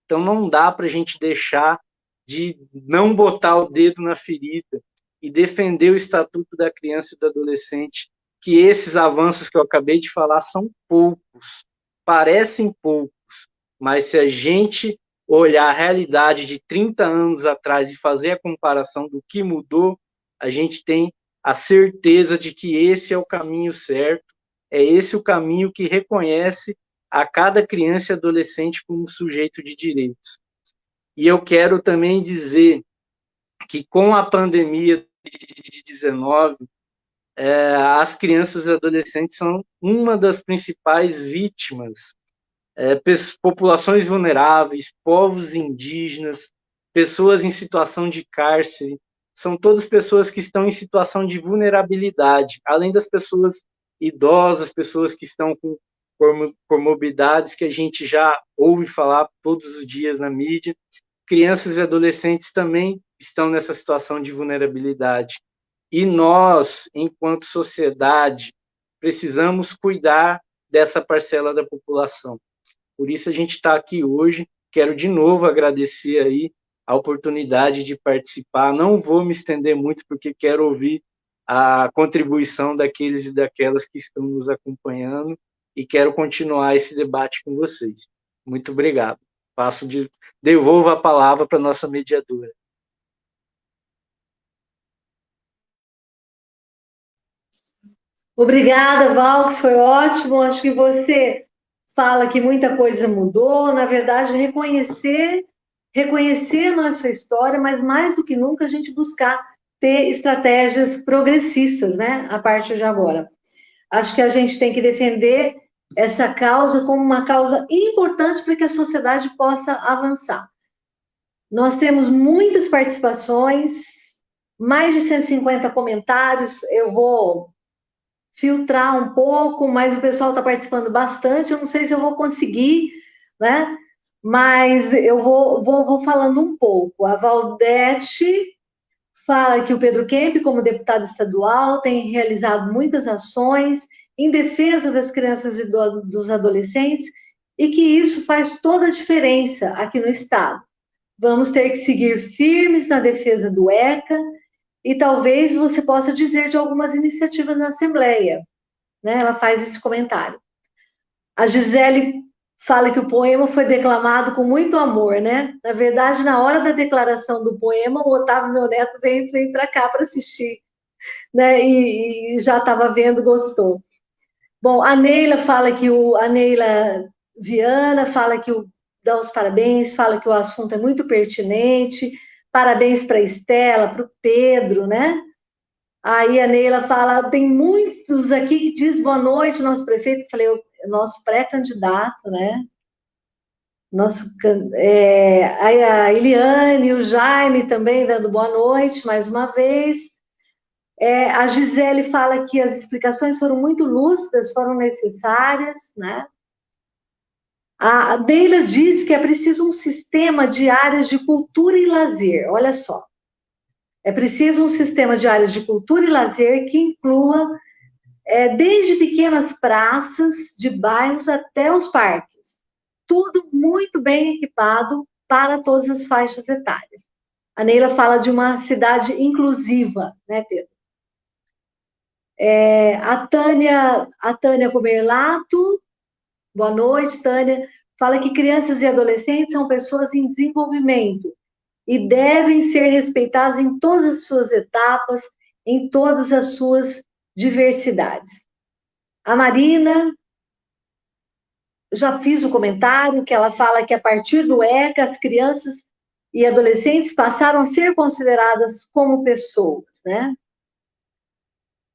Então não dá para a gente deixar de não botar o dedo na ferida e defender o Estatuto da Criança e do Adolescente, que esses avanços que eu acabei de falar são poucos, parecem poucos, mas se a gente olhar a realidade de 30 anos atrás e fazer a comparação do que mudou, a gente tem a certeza de que esse é o caminho certo, é esse o caminho que reconhece a cada criança e adolescente como sujeito de direitos. E eu quero também dizer que com a pandemia de 19, as crianças e adolescentes são uma das principais vítimas. Populações vulneráveis, povos indígenas, pessoas em situação de cárcere, são todas pessoas que estão em situação de vulnerabilidade, além das pessoas idosas, pessoas que estão com comorbidades que a gente já ouve falar todos os dias na mídia. Crianças e adolescentes também estão nessa situação de vulnerabilidade. E nós, enquanto sociedade, precisamos cuidar dessa parcela da população. Por isso a gente está aqui hoje. Quero de novo agradecer aí a oportunidade de participar. Não vou me estender muito, porque quero ouvir a contribuição daqueles e daquelas que estão nos acompanhando e quero continuar esse debate com vocês. Muito obrigado. Devolvo a palavra para a nossa mediadora. Obrigada, Valks, foi ótimo. Acho que você fala que muita coisa mudou. Na verdade, reconhecer a nossa história, mas mais do que nunca a gente buscar ter estratégias progressistas, né? A partir de agora. Acho que a gente tem que defender essa causa como uma causa importante para que a sociedade possa avançar. Nós temos muitas participações, mais de 150 comentários. Eu vou filtrar um pouco, mas o pessoal está participando bastante. Eu não sei se eu vou conseguir, né? Mas eu vou falando um pouco. A Valdete fala que o Pedro Kemp, como deputado estadual, tem realizado muitas ações em defesa das crianças e dos adolescentes e que isso faz toda a diferença aqui no Estado. Vamos ter que seguir firmes na defesa do ECA e talvez você possa dizer de algumas iniciativas na Assembleia, né? Ela faz esse comentário. A Gisele fala que o poema foi declamado com muito amor, né? Na verdade, na hora da declaração do poema, o Otávio, meu neto, veio para cá para assistir né? E já estava vendo, gostou. Bom, a Neila fala que a Neila Viana fala que dá os parabéns, fala que o assunto é muito pertinente. Parabéns para a Estela, para o Pedro, né? Aí a Neila fala, tem muitos aqui que diz boa noite, nosso prefeito. Eu falei, nosso pré-candidato, né? Aí a Eliane, o Jaime também dando boa noite mais uma vez. A Gisele fala que as explicações foram muito lúcidas, foram necessárias, né? A Deila diz que é preciso um sistema de áreas de cultura e lazer, olha só. É preciso um sistema de áreas de cultura e lazer que inclua desde pequenas praças de bairros até os parques. Tudo muito bem equipado para todas as faixas etárias. A Neila fala de uma cidade inclusiva, né, Pedro? A Tânia Comerlato, boa noite, Tânia, fala que crianças e adolescentes são pessoas em desenvolvimento e devem ser respeitadas em todas as suas etapas, em todas as suas diversidades. A Marina, já fiz o comentário que ela fala que a partir do ECA, as crianças e adolescentes passaram a ser consideradas como pessoas, né?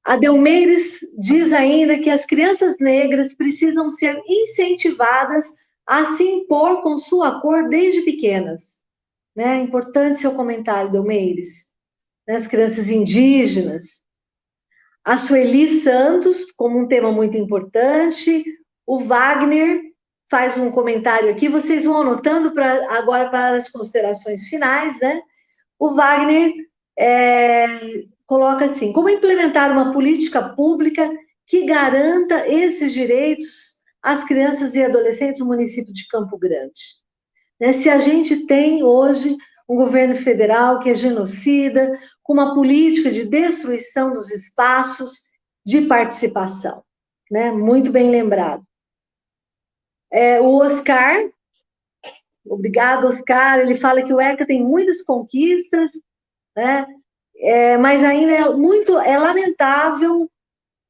A Delmeires diz ainda que as crianças negras precisam ser incentivadas a se impor com sua cor desde pequenas. Né? Importante seu comentário, Delmeires. As crianças indígenas. A Sueli Santos, como um tema muito importante. O Wagner faz um comentário aqui. Vocês vão anotando agora para as considerações finais, né? O Wagner coloca assim, como implementar uma política pública que garanta esses direitos às crianças e adolescentes no município de Campo Grande? Né? Se a gente tem hoje um governo federal que é genocida, com uma política de destruição dos espaços de participação, né? Muito bem lembrado. O Oscar, obrigado, Oscar, ele fala que o ECA tem muitas conquistas, né? Mas ainda é lamentável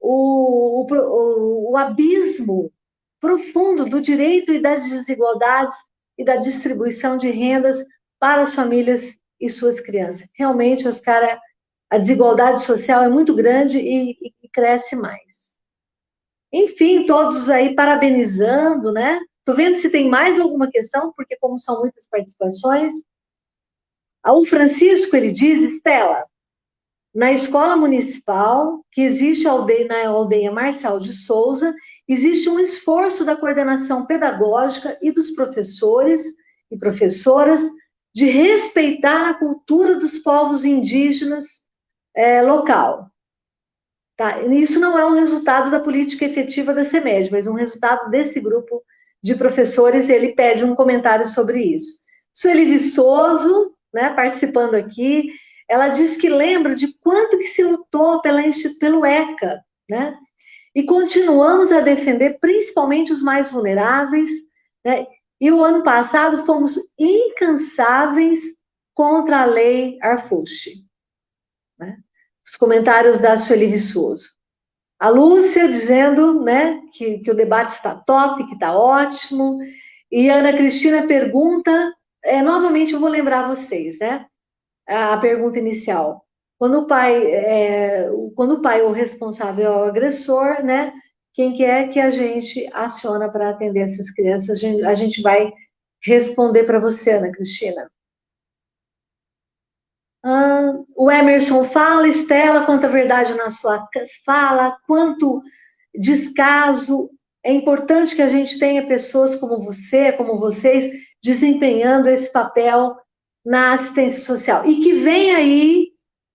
o abismo profundo do direito e das desigualdades e da distribuição de rendas para as famílias e suas crianças. Realmente, Oscar, a desigualdade social é muito grande e cresce mais. Enfim, todos aí parabenizando, né? Estou vendo se tem mais alguma questão, porque como são muitas participações. O Francisco, ele diz, Estela, na escola municipal, que existe na aldeia Marçal de Souza, existe um esforço da coordenação pedagógica e dos professores e professoras de respeitar a cultura dos povos indígenas local. Tá? Isso não é um resultado da política efetiva da CEMED, mas um resultado desse grupo de professores. Ele pede um comentário sobre isso. Sueli Viçoso, né, participando aqui, ela diz que lembra de quanto que se lutou pelo ECA, né? E continuamos a defender principalmente os mais vulneráveis, né? E o ano passado fomos incansáveis contra a lei Arfushi. Né? Os comentários da Sueli Viçoso. A Lúcia dizendo, né, que o debate está top, que está ótimo. E a Ana Cristina pergunta, novamente eu vou lembrar vocês, né? A pergunta inicial. Quando o pai ou responsável é o agressor, né? Quem que é que a gente aciona para atender essas crianças? A gente vai responder para você, Ana Cristina. O Emerson fala, Estela, quanta verdade na sua fala, quanto descaso. É importante que a gente tenha pessoas como você, como vocês, desempenhando esse papel na assistência social. E que vem aí,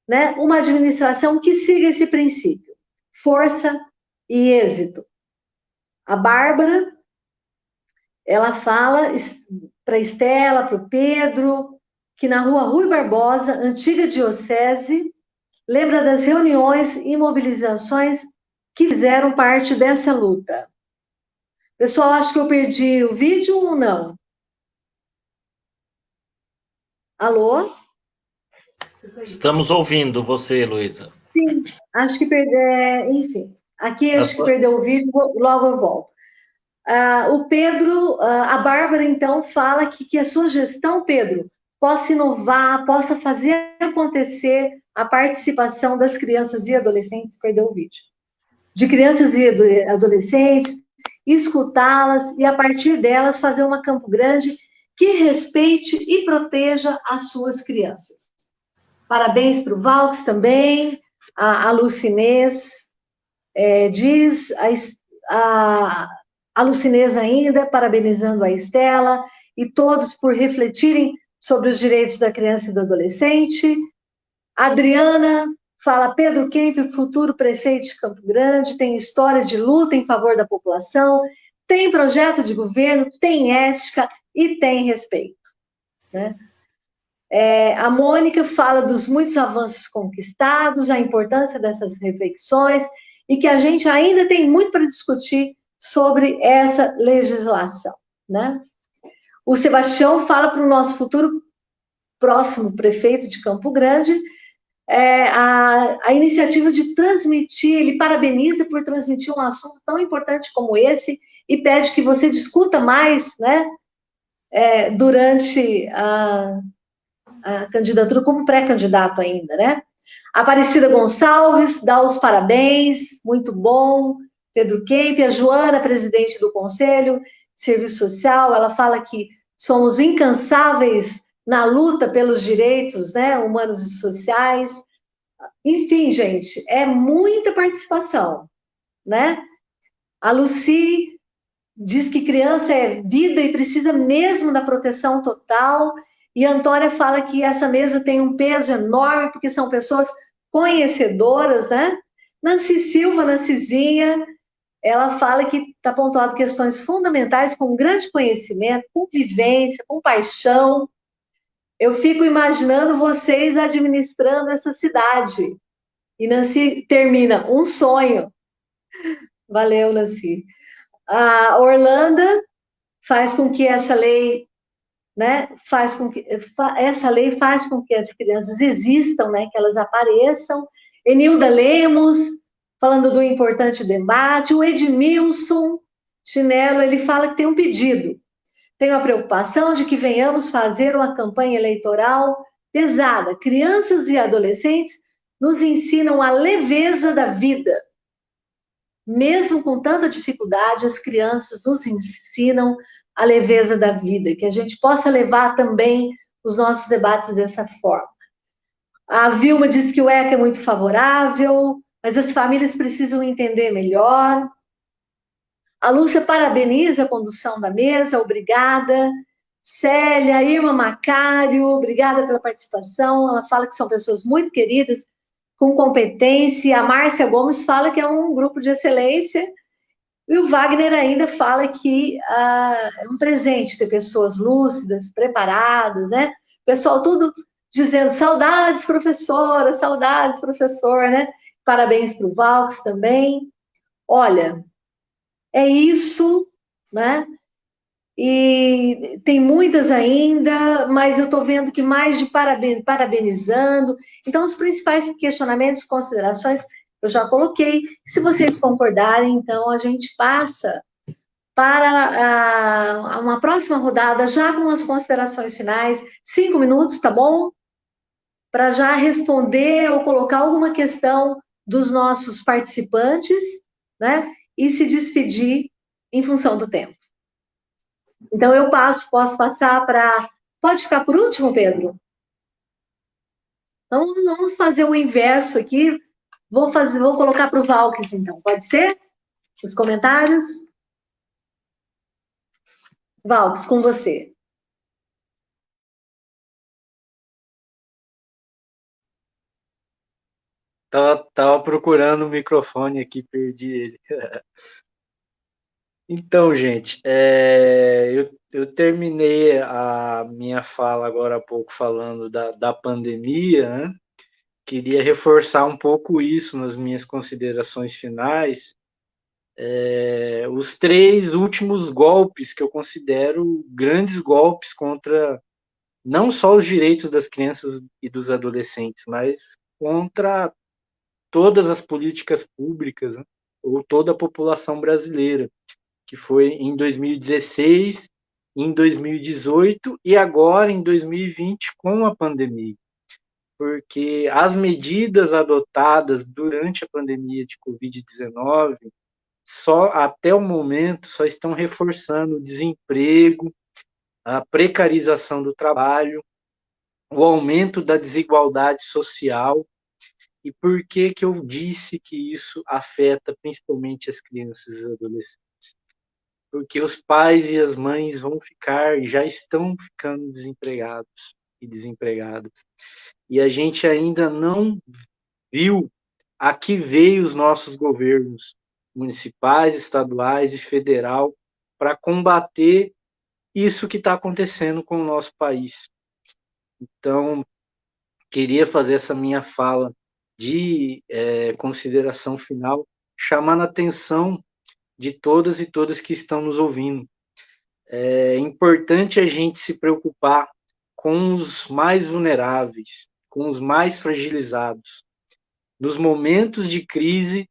né, uma administração que siga esse princípio. Força e êxito. A Bárbara, ela fala para a Estela, para o Pedro, que na rua Rui Barbosa, antiga diocese, lembra das reuniões e mobilizações que fizeram parte dessa luta. Pessoal, acho que eu perdi o vídeo ou não? Alô? Estamos ouvindo você, Luísa. Sim, acho que enfim, aqui acho que sua- perdeu o vídeo, logo eu volto. O Pedro, a Bárbara, então, fala que a sua gestão, Pedro, possa inovar, possa fazer acontecer a participação das crianças e adolescentes, perdeu o vídeo, de crianças e adolescentes, escutá-las e, a partir delas, fazer uma Campo Grande que respeite e proteja as suas crianças. Parabéns para o Valks também, a Lucinês diz, a Lucinês ainda, parabenizando a Estela e todos por refletirem sobre os direitos da criança e do adolescente. A Adriana fala, Pedro Kemp, futuro prefeito de Campo Grande, tem história de luta em favor da população, tem projeto de governo, tem ética e tem respeito. Né? A Mônica fala dos muitos avanços conquistados, a importância dessas reflexões e que a gente ainda tem muito para discutir sobre essa legislação. Né? O Sebastião fala para o nosso futuro próximo prefeito de Campo Grande a iniciativa de transmitir, ele parabeniza por transmitir um assunto tão importante como esse e pede que você discuta mais, né, durante a candidatura como pré-candidato ainda, né? Aparecida Gonçalves dá os parabéns, muito bom. Pedro Kemp, a Joana, presidente do Conselho de Serviço Social, ela fala que somos incansáveis na luta pelos direitos, né, humanos e sociais. Enfim, gente, é muita participação, né? A Lucy diz que criança é vida e precisa mesmo da proteção total. E a Antônia fala que essa mesa tem um peso enorme, porque são pessoas conhecedoras, né? Nancy Silva, Nancyzinha, ela fala que está pontuado questões fundamentais com grande conhecimento, com vivência, com paixão. Eu fico imaginando vocês administrando essa cidade. E Nancy termina, um sonho. Valeu, Nancy. A Orlando faz com que essa lei, né, essa lei faz com que as crianças existam, né, que elas apareçam. Enilda Lemos, falando do importante debate. O Edmilson Chinelo, ele fala que tem um pedido. Tenho a preocupação de que venhamos fazer uma campanha eleitoral pesada. Crianças e adolescentes nos ensinam a leveza da vida. Mesmo com tanta dificuldade, as crianças nos ensinam a leveza da vida, que a gente possa levar também os nossos debates dessa forma. A Vilma diz que o ECA é muito favorável, mas as famílias precisam entender melhor. A Lúcia parabeniza a condução da mesa, obrigada. Célia, Irma Macário, obrigada pela participação. Ela fala que são pessoas muito queridas, com competência. A Márcia Gomes fala que é um grupo de excelência. E o Wagner ainda fala que é um presente ter pessoas lúcidas, preparadas, né? Pessoal tudo dizendo saudades, professora, saudades, professor, né? Parabéns para o Valks também. Olha, é isso, né? E tem muitas ainda, mas eu estou vendo que mais de parabenizando. Então, os principais questionamentos, considerações, eu já coloquei. Se vocês concordarem, então a gente passa para uma próxima rodada, já com as considerações finais. 5 minutos, tá bom? Para já responder ou colocar alguma questão dos nossos participantes, né? E se despedir em função do tempo. Então, eu posso passar para... Pode ficar por último, Pedro? Então, vamos fazer o inverso aqui. Vou colocar para o Valks, então. Pode ser? Os comentários? Valks, com você. Tava procurando o microfone aqui, perdi ele. Então, gente, eu terminei a minha fala agora há pouco falando da pandemia, né? Queria reforçar um pouco isso nas minhas considerações finais. Os 3 últimos golpes que eu considero grandes golpes contra não só os direitos das crianças e dos adolescentes, mas contra todas as políticas públicas, né, ou toda a população brasileira, que foi em 2016, em 2018 e agora em 2020 com a pandemia. Porque as medidas adotadas durante a pandemia de Covid-19 só até o momento só estão reforçando o desemprego, a precarização do trabalho, o aumento da desigualdade social. E por que que eu disse que isso afeta principalmente as crianças e os adolescentes? Porque os pais e as mães vão ficar, já estão ficando desempregados e desempregadas. E a gente ainda não viu a que veio os nossos governos municipais, estaduais e federal para combater isso que está acontecendo com o nosso país. Então, queria fazer essa minha fala de consideração final, chamando a atenção de todas e todas que estão nos ouvindo. É importante a gente se preocupar com os mais vulneráveis, com os mais fragilizados. Nos momentos de crise,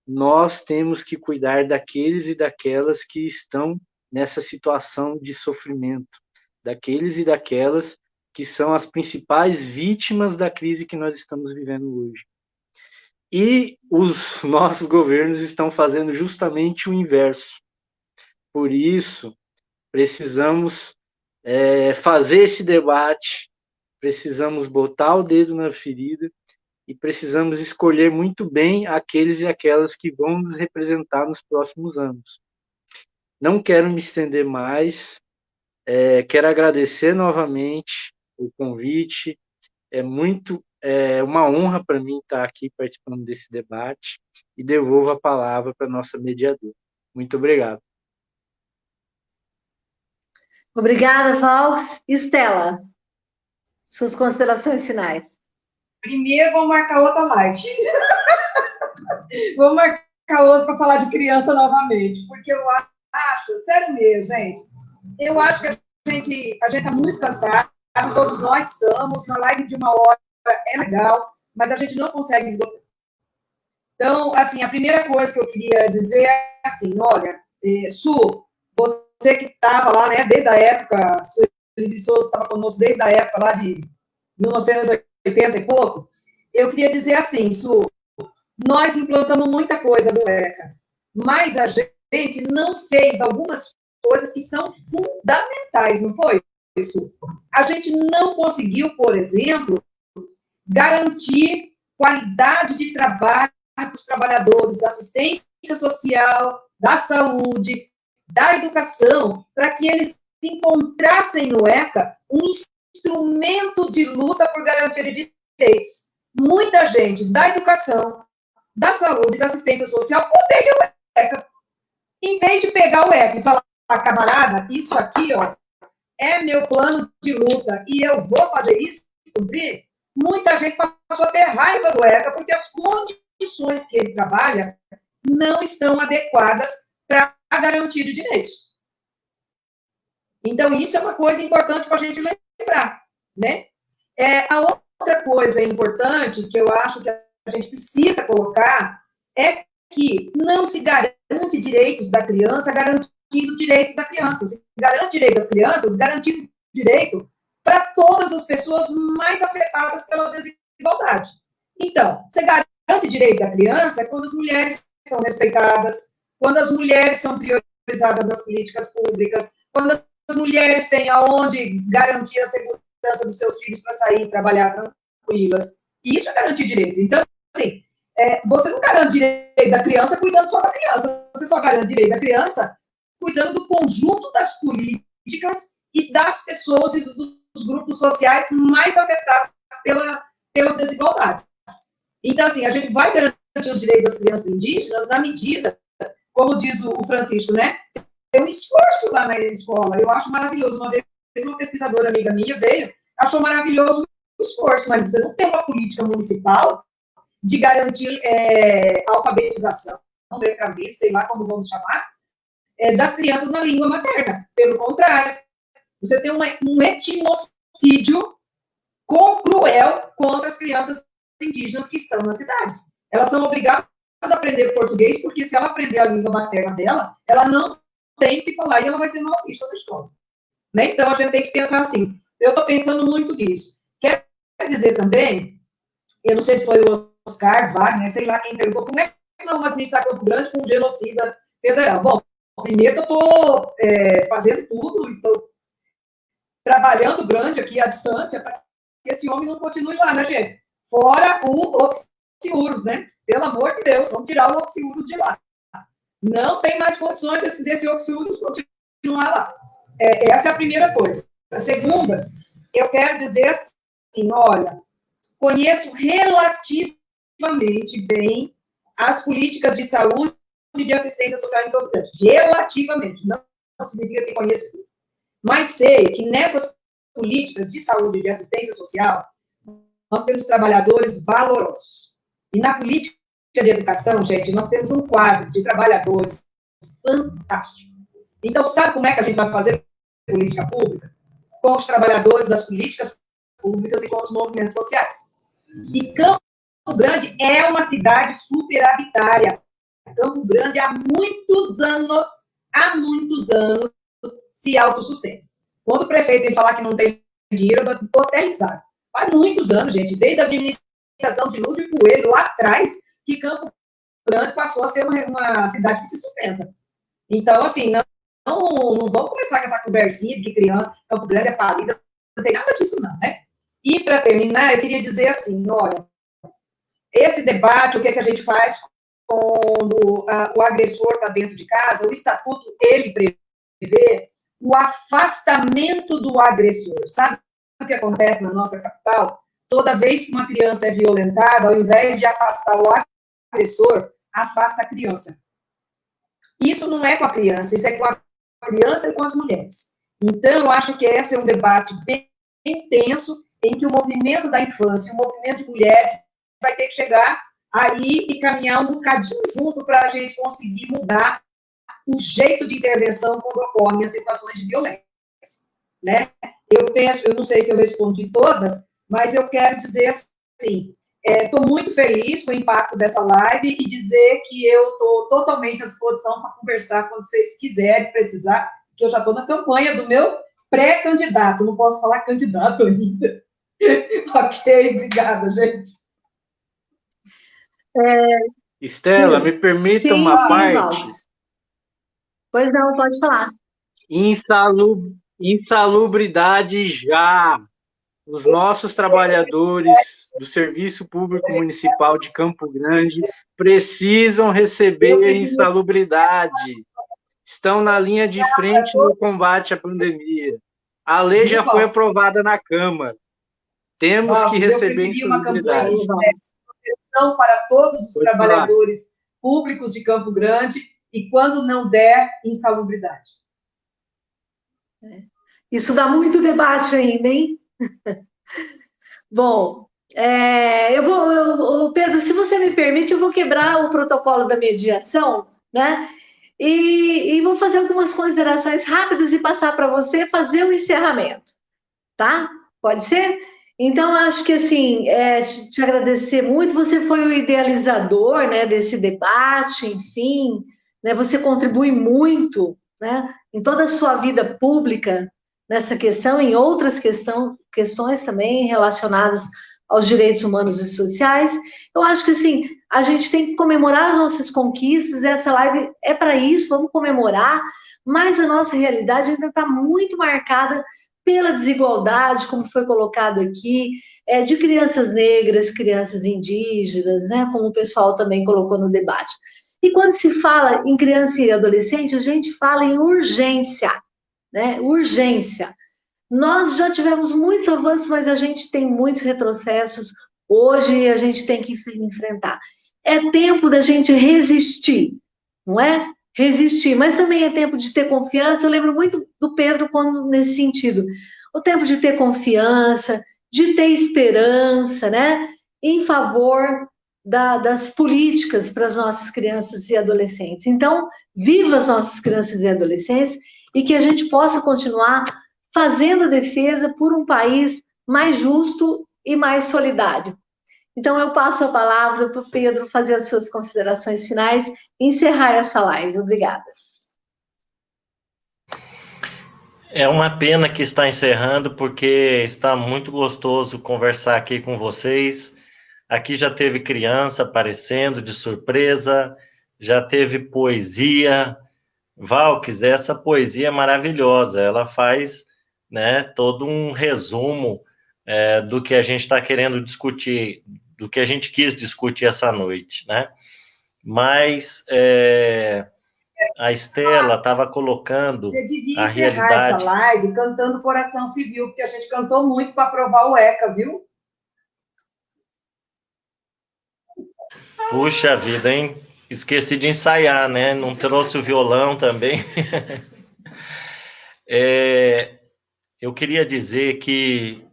nós temos que cuidar daqueles e daquelas que estão nessa situação de sofrimento, daqueles e daquelas que são as principais vítimas da crise que nós estamos vivendo hoje. E os nossos governos estão fazendo justamente o inverso. Por isso, precisamos fazer esse debate, precisamos botar o dedo na ferida e precisamos escolher muito bem aqueles e aquelas que vão nos representar nos próximos anos. Não quero me estender mais, quero agradecer novamente o convite, é uma honra para mim estar aqui participando desse debate e devolvo a palavra para a nossa mediadora. Muito obrigado. Obrigada, Faux. Estela, suas considerações finais. Primeiro, vamos marcar outra live. Vamos marcar outra para falar de criança novamente, porque eu acho, sério mesmo, gente, eu acho que a gente está muito cansado, todos nós estamos, uma live de 1 hora é legal, mas a gente não consegue esgotar. Então, assim, a primeira coisa que eu queria dizer é assim, olha, Su, você que estava lá, né, desde a época, Sueli Souza estava conosco desde a época lá de 1980 e pouco, eu queria dizer assim, Su, nós implantamos muita coisa do ECA, mas a gente não fez algumas coisas que são fundamentais, não foi isso? A gente não conseguiu, por exemplo, garantir qualidade de trabalho para os trabalhadores da assistência social, da saúde, da educação, para que eles encontrassem no ECA um instrumento de luta por garantia de direitos. Muita gente da educação, da saúde, da assistência social odeia o ECA. Em vez de pegar o ECA e falar, camarada, isso aqui, ó, é meu plano de luta e eu vou fazer isso, cumprir, muita gente passou a ter raiva do ECA porque as condições que ele trabalha não estão adequadas para a garantia de direitos. Então, isso é uma coisa importante para a gente lembrar, né? A outra coisa importante que eu acho que a gente precisa colocar é que não se garante direitos da criança garantindo direitos da criança. Se garante direito das crianças, garantindo direito para todas as pessoas mais afetadas pela desigualdade. Então, você garante direito da criança quando as mulheres são respeitadas, quando as mulheres são priorizadas nas políticas públicas, quando as mulheres têm aonde garantir a segurança dos seus filhos para sair e trabalhar tranquilas. E isso é garantir direitos. Então, assim, você não garante direito da criança cuidando só da criança, você só garante direito da criança cuidando do conjunto das políticas e das pessoas e dos grupos sociais mais afetados pelas desigualdades. Então, assim, a gente vai garantir os direitos das crianças indígenas na medida, como diz o Francisco, né? Tem um esforço lá na escola, eu acho maravilhoso. Uma vez, uma pesquisadora amiga minha veio, achou maravilhoso o esforço, mas você não tem uma política municipal de garantir alfabetização, letramento, sei lá como vamos chamar, das crianças na língua materna. Pelo contrário, você tem um etnocídio cruel contra as crianças indígenas que estão nas cidades. Elas são obrigadas a aprender português, porque se ela aprender a língua materna dela, ela não tem que falar e ela vai ser mal vista na escola. Né? Então, a gente tem que pensar assim. Eu estou pensando muito nisso. Quero dizer também, eu não sei se foi o Oscar Wagner, sei lá quem perguntou, como é que vamos administrar Campo Grande com um genocida federal? Bom, primeiro que eu estou fazendo tudo, estou trabalhando grande aqui à distância para que esse homem não continue lá, né, gente? Fora o Oxiurus, né? Pelo amor de Deus, vamos tirar o Oxiurus de lá. Não tem mais condições desse Oxiurus continuar lá. Essa é a primeira coisa. A segunda, eu quero dizer assim, olha, conheço relativamente bem as políticas de saúde e de assistência social em Campo Grande. Relativamente. Não significa que conheço tudo. Mas sei que nessas políticas de saúde e de assistência social, nós temos trabalhadores valorosos. E na política de educação, gente, nós temos um quadro de trabalhadores fantástico. Então, sabe como é que a gente vai fazer política pública? Com os trabalhadores das políticas públicas e com os movimentos sociais. E Campo Grande é uma cidade superavitária. Campo Grande, há muitos anos, se autossustenta. Quando o prefeito vem falar que não tem dinheiro, eu estou até risado. Há muitos anos, gente, desde a administração de Lúcio Coelho, lá atrás, que Campo Grande passou a ser uma cidade que se sustenta. Então, assim, não vamos começar com essa conversinha de que Campo Grande é falida, não tem nada disso não, né? E, para terminar, eu queria dizer assim, olha, esse debate, o que a gente faz quando o agressor está dentro de casa, o estatuto, ele prevê o afastamento do agressor. Sabe o que acontece na nossa capital? Toda vez que uma criança é violentada, ao invés de afastar o agressor, afasta a criança. Isso não é com a criança, isso é com a criança e com as mulheres. Então, eu acho que esse é um debate bem intenso, em que o movimento da infância, o movimento de mulheres, vai ter que chegar aí e caminhar um bocadinho junto para a gente conseguir mudar o jeito de intervenção quando ocorrem as situações de violência. Né? Eu não sei se eu respondi todas, mas eu quero dizer assim, estou muito feliz com o impacto dessa live e dizer que eu estou totalmente à disposição para conversar quando vocês quiserem, precisar, que eu já estou na campanha do meu pré-candidato, não posso falar candidato ainda. Ok, obrigada, gente. Estela, me permita uma parte. Valdes. Pois não, pode falar. Insalubridade já. Os nossos trabalhadores do Serviço Público Municipal de Campo Grande precisam receber insalubridade. Estão na linha de frente no combate à pandemia. A lei já foi aprovada na Câmara. Temos que receber insalubridade. Eu pedi uma campanha de proteção para todos os trabalhadores públicos de Campo Grande e, quando não der, insalubridade. Isso dá muito debate ainda, hein? Bom, Pedro, se você me permite, eu vou quebrar o protocolo da mediação, né? E vou fazer algumas considerações rápidas e passar para você fazer o encerramento, tá? Pode ser? Então, acho que, assim, te agradecer muito, você foi o idealizador, né, desse debate, enfim, né, você contribui muito, né, em toda a sua vida pública nessa questão, em outras questões também relacionadas aos direitos humanos e sociais. Eu acho que, assim, a gente tem que comemorar as nossas conquistas, essa live é para isso, vamos comemorar, mas a nossa realidade ainda está muito marcada pela desigualdade, como foi colocado aqui, de crianças negras, crianças indígenas, né, como o pessoal também colocou no debate. E quando se fala em criança e adolescente, a gente fala em urgência, né, urgência. Nós já tivemos muitos avanços, mas a gente tem muitos retrocessos, hoje a gente tem que enfrentar. É tempo da gente resistir, não é? Resistir, mas também é tempo de ter confiança. Eu lembro muito do Pedro nesse sentido. O tempo de ter confiança, de ter esperança, né? Em favor das políticas para as nossas crianças e adolescentes. Então, viva as nossas crianças e adolescentes e que a gente possa continuar fazendo a defesa por um país mais justo e mais solidário. Então, eu passo a palavra para o Pedro fazer as suas considerações finais e encerrar essa live. Obrigada. É uma pena que está encerrando, porque está muito gostoso conversar aqui com vocês. Aqui já teve criança aparecendo de surpresa, já teve poesia. Valques, essa poesia é maravilhosa, ela faz, né, todo um resumo do que a gente está querendo discutir, do que a gente quis discutir essa noite, né? Mas a Estela estava colocando Você devia a encerrar realidade. essa live cantando Coração Civil, porque a gente cantou muito para aprovar o ECA, viu? Puxa vida, hein? Esqueci de ensaiar, né? Não trouxe o violão também. Eu queria dizer que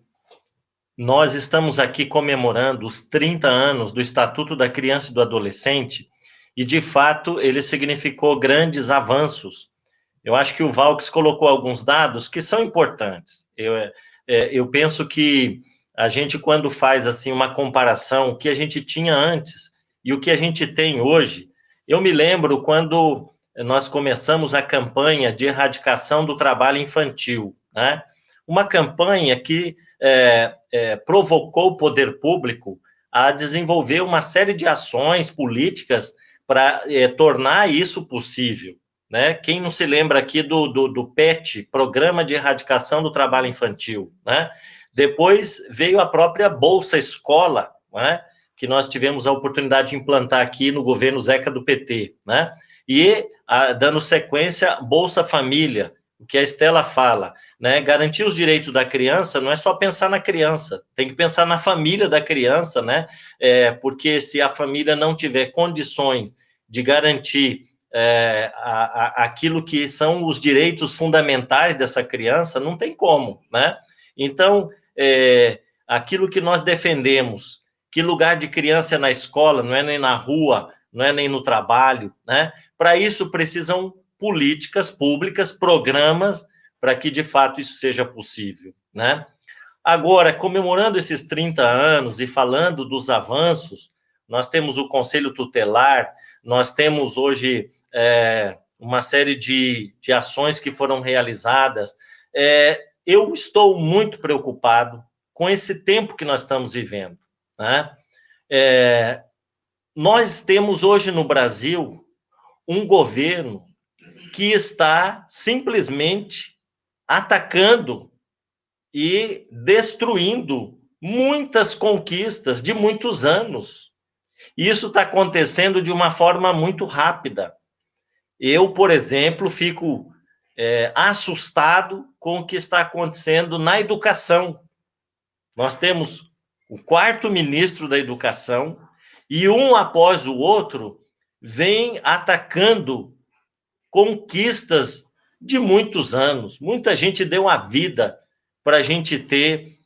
nós estamos aqui comemorando os 30 anos do Estatuto da Criança e do Adolescente, e, de fato, ele significou grandes avanços. Eu acho que o Valques colocou alguns dados que são importantes. Eu penso que a gente, quando faz assim uma comparação, o que a gente tinha antes e o que a gente tem hoje, eu me lembro quando nós começamos a campanha de erradicação do trabalho infantil, né? Uma campanha que provocou o poder público a desenvolver uma série de ações políticas para tornar isso possível, né? Quem não se lembra aqui do PET, Programa de Erradicação do Trabalho Infantil, né? Depois veio a própria Bolsa Escola, né? Que nós tivemos a oportunidade de implantar aqui no governo Zeca do PT, né? E, dando sequência, Bolsa Família, o que a Estela fala, né? Garantir os direitos da criança não é só pensar na criança, tem que pensar na família da criança, né? Porque se a família não tiver condições de garantir aquilo que são os direitos fundamentais dessa criança, não tem como, né? Então, aquilo que nós defendemos, que lugar de criança é na escola, não é nem na rua, não é nem no trabalho, né? Para isso precisam políticas públicas, programas, para que de fato isso seja possível, né? Agora, comemorando esses 30 anos e falando dos avanços, nós temos o Conselho Tutelar, nós temos hoje uma série de ações que foram realizadas. Eu estou muito preocupado com esse tempo que nós estamos vivendo, né? Nós temos hoje no Brasil um governo que está simplesmente atacando e destruindo muitas conquistas de muitos anos. E isso está acontecendo de uma forma muito rápida. Eu, por exemplo, fico assustado com o que está acontecendo na educação. Nós temos o 4º ministro da Educação e um após o outro vem atacando conquistas de muitos anos. Muita gente deu a vida para a gente ter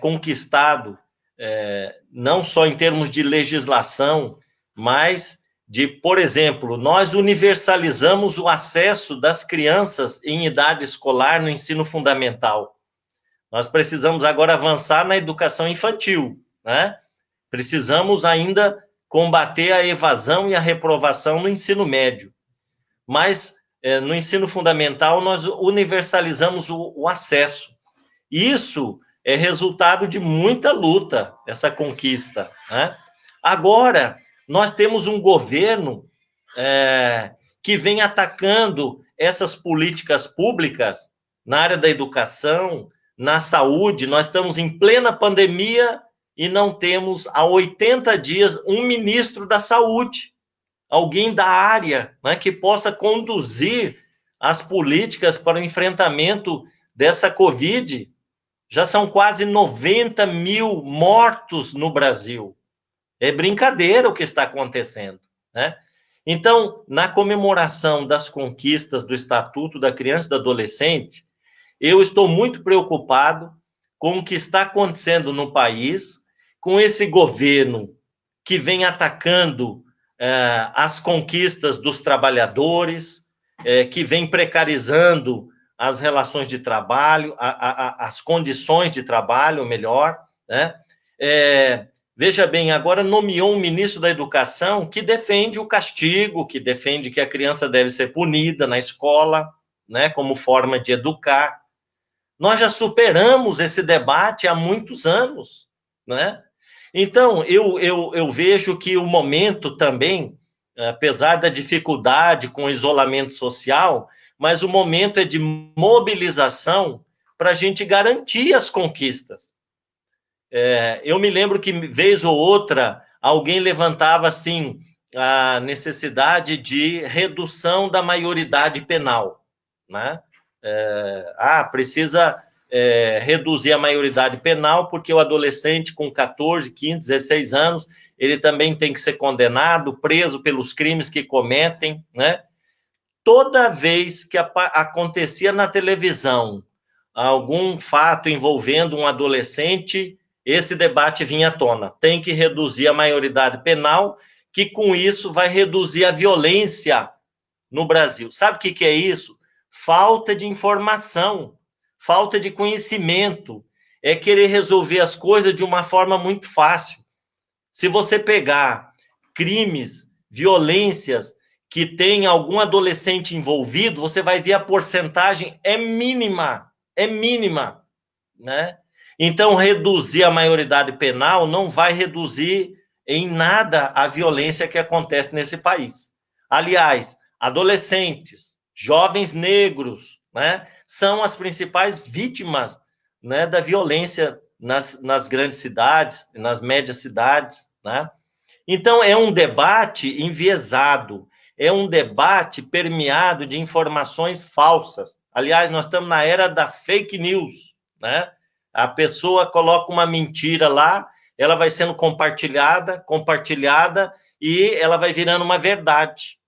conquistado, não só em termos de legislação, mas de, por exemplo, nós universalizamos o acesso das crianças em idade escolar no ensino fundamental. Nós precisamos agora avançar na educação infantil, né? Precisamos ainda combater a evasão e a reprovação no ensino médio. Mas no ensino fundamental nós universalizamos o acesso. Isso é resultado de muita luta, essa conquista, né? Agora, nós temos um governo que vem atacando essas políticas públicas na área da educação, na saúde. Nós estamos em plena pandemia e não temos, há 80 dias, um ministro da saúde, alguém da área, né, que possa conduzir as políticas para o enfrentamento dessa Covid. Já são quase 90 mil mortos no Brasil. É brincadeira o que está acontecendo, né? Então, na comemoração das conquistas do Estatuto da Criança e do Adolescente, eu estou muito preocupado com o que está acontecendo no país, com esse governo que vem atacando as conquistas dos trabalhadores, que vem precarizando as relações de trabalho, as condições de trabalho, melhor, né? Veja bem, agora nomeou um ministro da Educação que defende o castigo, que defende que a criança deve ser punida na escola, né, como forma de educar. Nós já superamos esse debate há muitos anos, né? Então, eu vejo que o momento também, apesar da dificuldade com o isolamento social, mas o momento é de mobilização para a gente garantir as conquistas. Eu me lembro que, vez ou outra, alguém levantava, assim, a necessidade de redução da maioridade penal, né? Precisa reduzir a maioridade penal, porque o adolescente com 14, 15, 16 anos, ele também tem que ser condenado, preso pelos crimes que cometem, né? Toda vez que acontecia na televisão algum fato envolvendo um adolescente, esse debate vinha à tona. Tem que reduzir a maioridade penal, que com isso vai reduzir a violência no Brasil. Sabe o que é isso? Falta de informação, falta de conhecimento, é querer resolver as coisas de uma forma muito fácil. Se você pegar crimes, violências que tem algum adolescente envolvido, você vai ver a porcentagem é mínima, né? Então, reduzir a maioridade penal não vai reduzir em nada a violência que acontece nesse país. Aliás, adolescentes, jovens negros, né, são as principais vítimas, né, da violência nas grandes cidades, nas médias cidades, né? Então, é um debate enviesado, é um debate permeado de informações falsas. Aliás, nós estamos na era da fake news, né? A pessoa coloca uma mentira lá, ela vai sendo compartilhada, e ela vai virando uma verdade,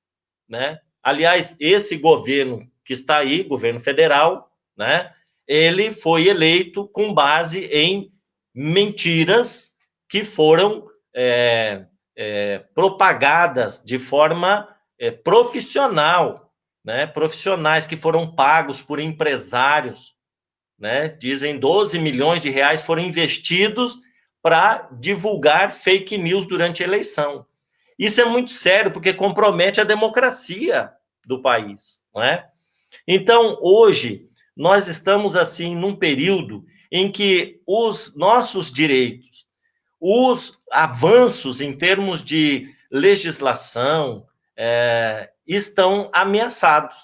né? Aliás, esse governo que está aí, governo federal, né, ele foi eleito com base em mentiras que foram propagadas de forma profissional, né, profissionais que foram pagos por empresários, né, dizem 12 milhões de reais foram investidos para divulgar fake news durante a eleição. Isso é muito sério, porque compromete a democracia do país, não é? Então, hoje, nós estamos, assim, num período em que os nossos direitos, os avanços em termos de legislação, estão ameaçados.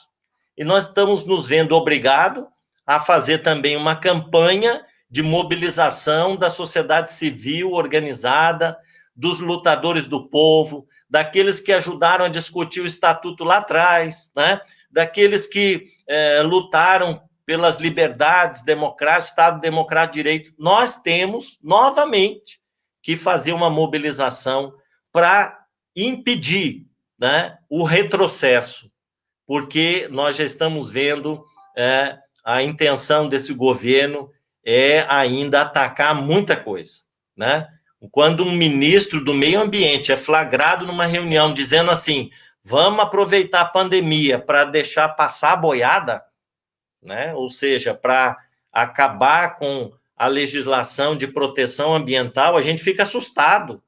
E nós estamos nos vendo obrigados a fazer também uma campanha de mobilização da sociedade civil organizada, dos lutadores do povo, daqueles que ajudaram a discutir o estatuto lá atrás, né? Daqueles que lutaram pelas liberdades democráticas, Estado Democrático de Direito. Nós temos, novamente, que fazer uma mobilização para impedir, né, o retrocesso, porque nós já estamos vendo a intenção desse governo é ainda atacar muita coisa, né? Quando um ministro do meio ambiente é flagrado numa reunião dizendo assim, vamos aproveitar a pandemia para deixar passar a boiada, né? Ou seja, para acabar com a legislação de proteção ambiental, a gente fica assustado,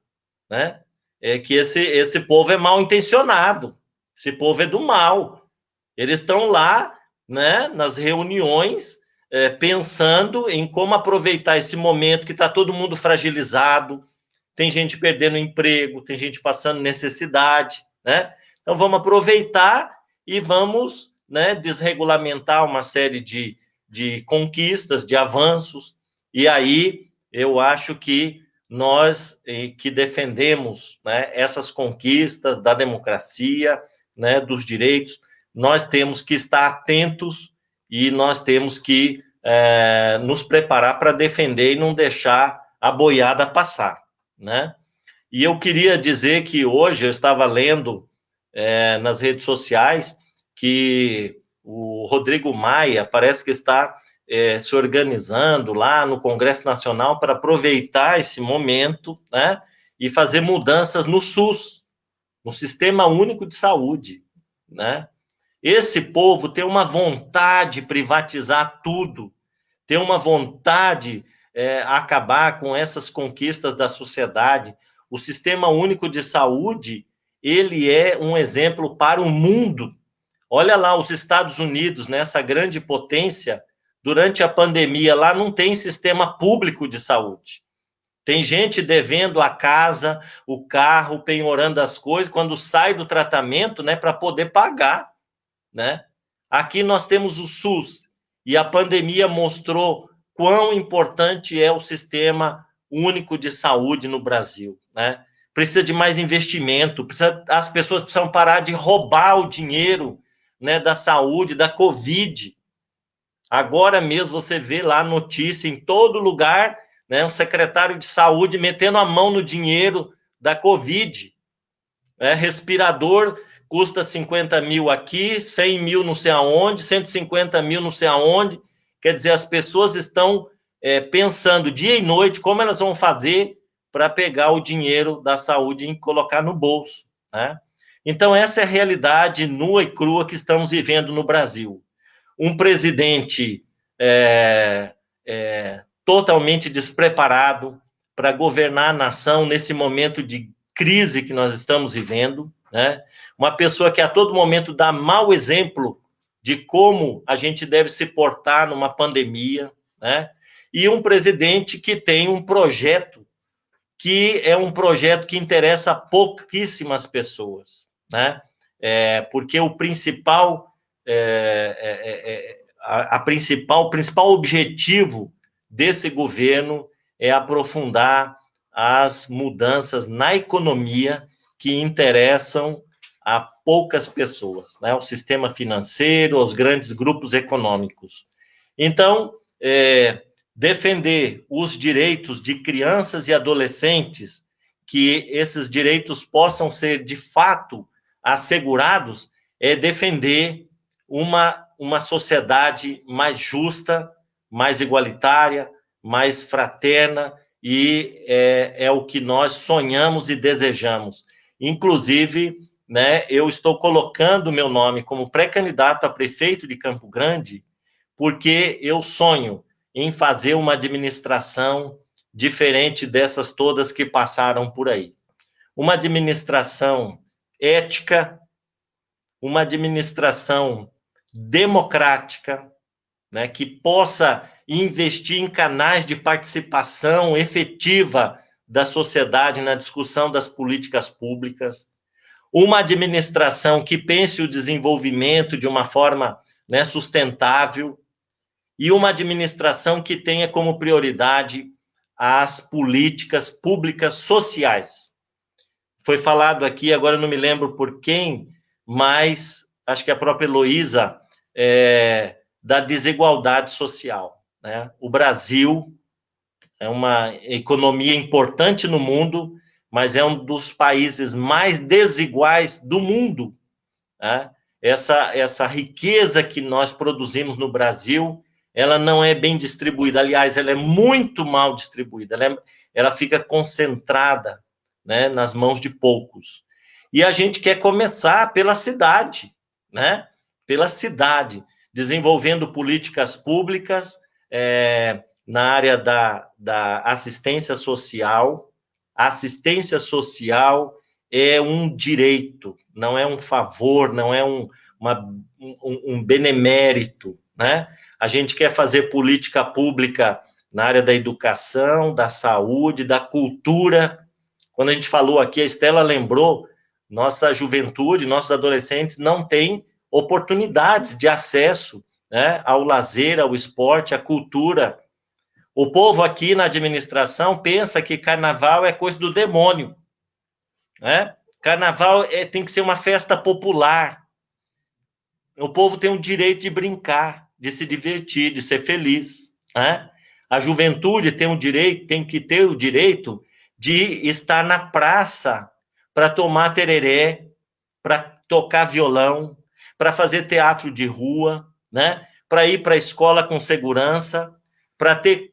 né? É que esse povo é mal intencionado, esse povo é do mal. Eles estão lá, né, nas reuniões, pensando em como aproveitar esse momento que está todo mundo fragilizado, tem gente perdendo emprego, tem gente passando necessidade, né? Então, vamos aproveitar e vamos, né, desregulamentar uma série de conquistas, de avanços, e aí eu acho que nós que defendemos, né, essas conquistas da democracia, né, dos direitos, nós temos que estar atentos e nós temos que nos preparar para defender e não deixar a boiada passar, né? E eu queria dizer que hoje eu estava lendo nas redes sociais que o Rodrigo Maia parece que está se organizando lá no Congresso Nacional para aproveitar esse momento, né, e fazer mudanças no SUS, no Sistema Único de Saúde, né? Esse povo tem uma vontade de privatizar tudo, tem uma vontade acabar com essas conquistas da sociedade. O Sistema Único de Saúde, ele é um exemplo para o mundo. Olha lá, os Estados Unidos, né, essa grande potência, durante a pandemia, lá não tem sistema público de saúde. Tem gente devendo a casa, o carro, penhorando as coisas, quando sai do tratamento, né, para poder pagar, né? Aqui nós temos o SUS, e a pandemia mostrou quão importante é o Sistema Único de Saúde no Brasil, né? Precisa de mais investimento, as pessoas precisam parar de roubar o dinheiro, né, da saúde, da Covid. Agora mesmo você vê lá notícia em todo lugar, né, um secretário de saúde metendo a mão no dinheiro da Covid. Respirador custa 50 mil aqui, 100 mil não sei aonde, 150 mil não sei aonde. Quer dizer, as pessoas estão pensando dia e noite como elas vão fazer para pegar o dinheiro da saúde e colocar no bolso, né? Então, essa é a realidade nua e crua que estamos vivendo no Brasil. Um presidente totalmente despreparado para governar a nação nesse momento de crise que nós estamos vivendo, né? Uma pessoa que a todo momento dá mau exemplo de como a gente deve se portar numa pandemia, né? E um presidente que tem um projeto que é um projeto que interessa a pouquíssimas pessoas, né? Porque o principal o principal objetivo desse governo é aprofundar as mudanças na economia que interessam a poucas pessoas, né? O sistema financeiro, os grandes grupos econômicos. Então, defender os direitos de crianças e adolescentes, que esses direitos possam ser, de fato, assegurados, é defender uma sociedade mais justa, mais igualitária, mais fraterna, e é o que nós sonhamos e desejamos. Inclusive, né, eu estou colocando meu nome como pré-candidato a prefeito de Campo Grande, porque eu sonho em fazer uma administração diferente dessas todas que passaram por aí. Uma administração ética, uma administração democrática, né, que possa investir em canais de participação efetiva da sociedade na discussão das políticas públicas, uma administração que pense o desenvolvimento de uma forma, né, sustentável, e uma administração que tenha como prioridade as políticas públicas sociais. Foi falado aqui, agora eu não me lembro por quem, mas acho que a própria Heloísa, da desigualdade social, né? O Brasil é uma economia importante no mundo, mas é um dos países mais desiguais do mundo, né? Essa riqueza que nós produzimos no Brasil, ela não é bem distribuída. Aliás, ela é muito mal distribuída. Ela fica concentrada, né, nas mãos de poucos. E a gente quer começar pela cidade, né? Pela cidade, desenvolvendo políticas públicas na área da assistência social. A assistência social é um direito, não é um favor, não é um benemérito, né? A gente quer fazer política pública na área da educação, da saúde, da cultura. Quando a gente falou aqui, a Estela lembrou, nossa juventude, nossos adolescentes não têm oportunidades de acesso, né, ao lazer, ao esporte, à cultura. O povo aqui na administração pensa que carnaval é coisa do demônio, né? Carnaval tem que ser uma festa popular. O povo tem o direito de brincar, de se divertir, de ser feliz, né? A juventude tem que ter o direito de estar na praça para tomar tereré, para tocar violão, para fazer teatro de rua, né? Para ir para a escola com segurança, para ter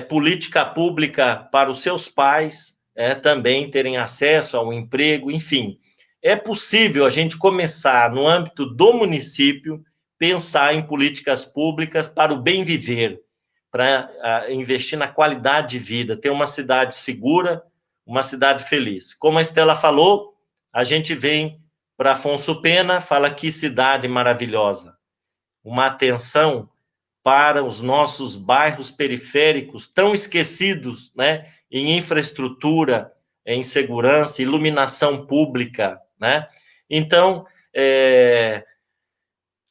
política pública para os seus pais também terem acesso ao emprego, enfim. É possível a gente começar, no âmbito do município, pensar em políticas públicas para o bem viver, para investir na qualidade de vida, ter uma cidade segura, uma cidade feliz. Como a Estela falou, a gente vem para Afonso Pena, fala que cidade maravilhosa. Uma atenção para os nossos bairros periféricos, tão esquecidos, né, em infraestrutura, em segurança, iluminação pública, né? Então,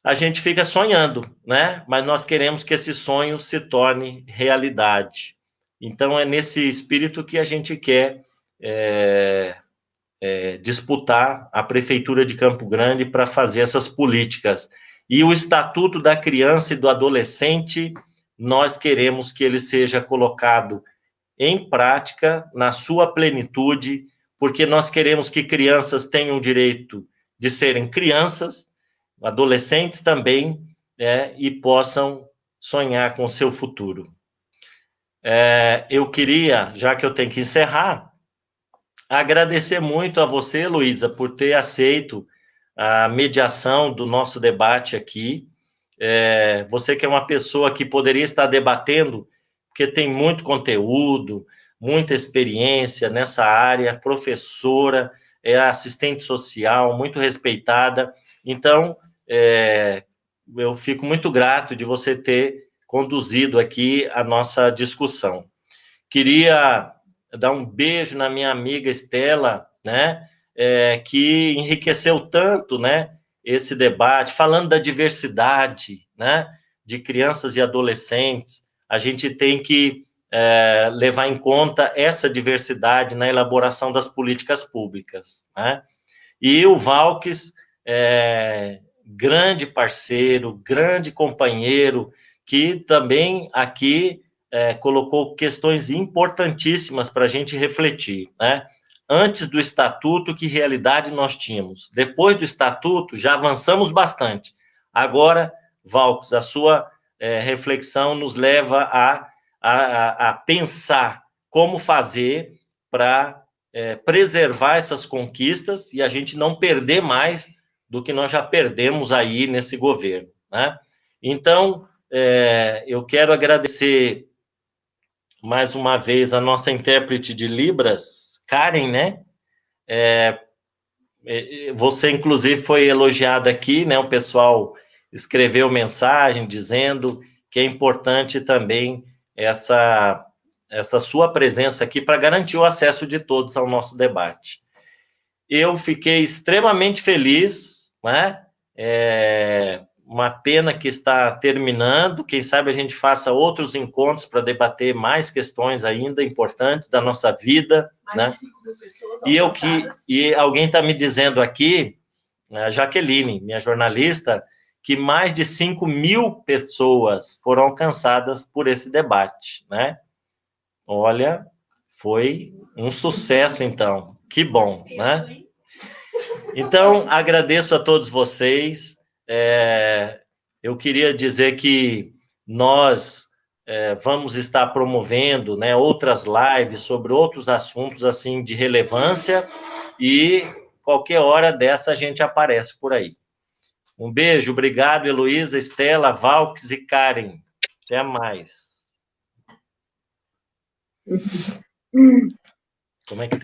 a gente fica sonhando, né? Mas nós queremos que esse sonho se torne realidade. Então, é nesse espírito que a gente quer disputar a Prefeitura de Campo Grande para fazer essas políticas. E o Estatuto da Criança e do Adolescente, nós queremos que ele seja colocado em prática, na sua plenitude, porque nós queremos que crianças tenham o direito de serem crianças, adolescentes também, e possam sonhar com o seu futuro. Eu queria, já que eu tenho que encerrar, agradecer muito a você, Luísa, por ter aceito a mediação do nosso debate aqui. Você que é uma pessoa que poderia estar debatendo, porque tem muito conteúdo, muita experiência nessa área, professora, é assistente social, muito respeitada. Então, eu fico muito grato de você ter conduzido aqui a nossa discussão. Queria dar um beijo na minha amiga Estela, né, que enriqueceu tanto, né, esse debate, falando da diversidade, né, de crianças e adolescentes. A gente tem que levar em conta essa diversidade na elaboração das políticas públicas, né? E o Valques, grande parceiro, grande companheiro, que também aqui colocou questões importantíssimas para a gente refletir, né? Antes do Estatuto, que realidade nós tínhamos? Depois do Estatuto, já avançamos bastante. Agora, Valques, a sua reflexão nos leva a pensar como fazer para preservar essas conquistas e a gente não perder mais do que nós já perdemos aí nesse governo, né? Então, eu quero agradecer mais uma vez a nossa intérprete de Libras, Karen, né? Você, inclusive, foi elogiada aqui, né? O pessoal escreveu mensagem dizendo que é importante também essa sua presença aqui para garantir o acesso de todos ao nosso debate. Eu fiquei extremamente feliz, né? Uma pena que está terminando, quem sabe a gente faça outros encontros para debater mais questões ainda importantes da nossa vida, né? E alguém está me dizendo aqui, a Jaqueline, minha jornalista, que mais de 5.000 pessoas foram alcançadas por esse debate, né? Olha, foi um sucesso, então. Que bom, né? Então, agradeço a todos vocês. Eu queria dizer que nós vamos estar promovendo, né, outras lives sobre outros assuntos assim de relevância e qualquer hora dessa a gente aparece por aí. Um beijo, obrigado, Heloísa, Estela, Valques e Karen. Até mais. Como é que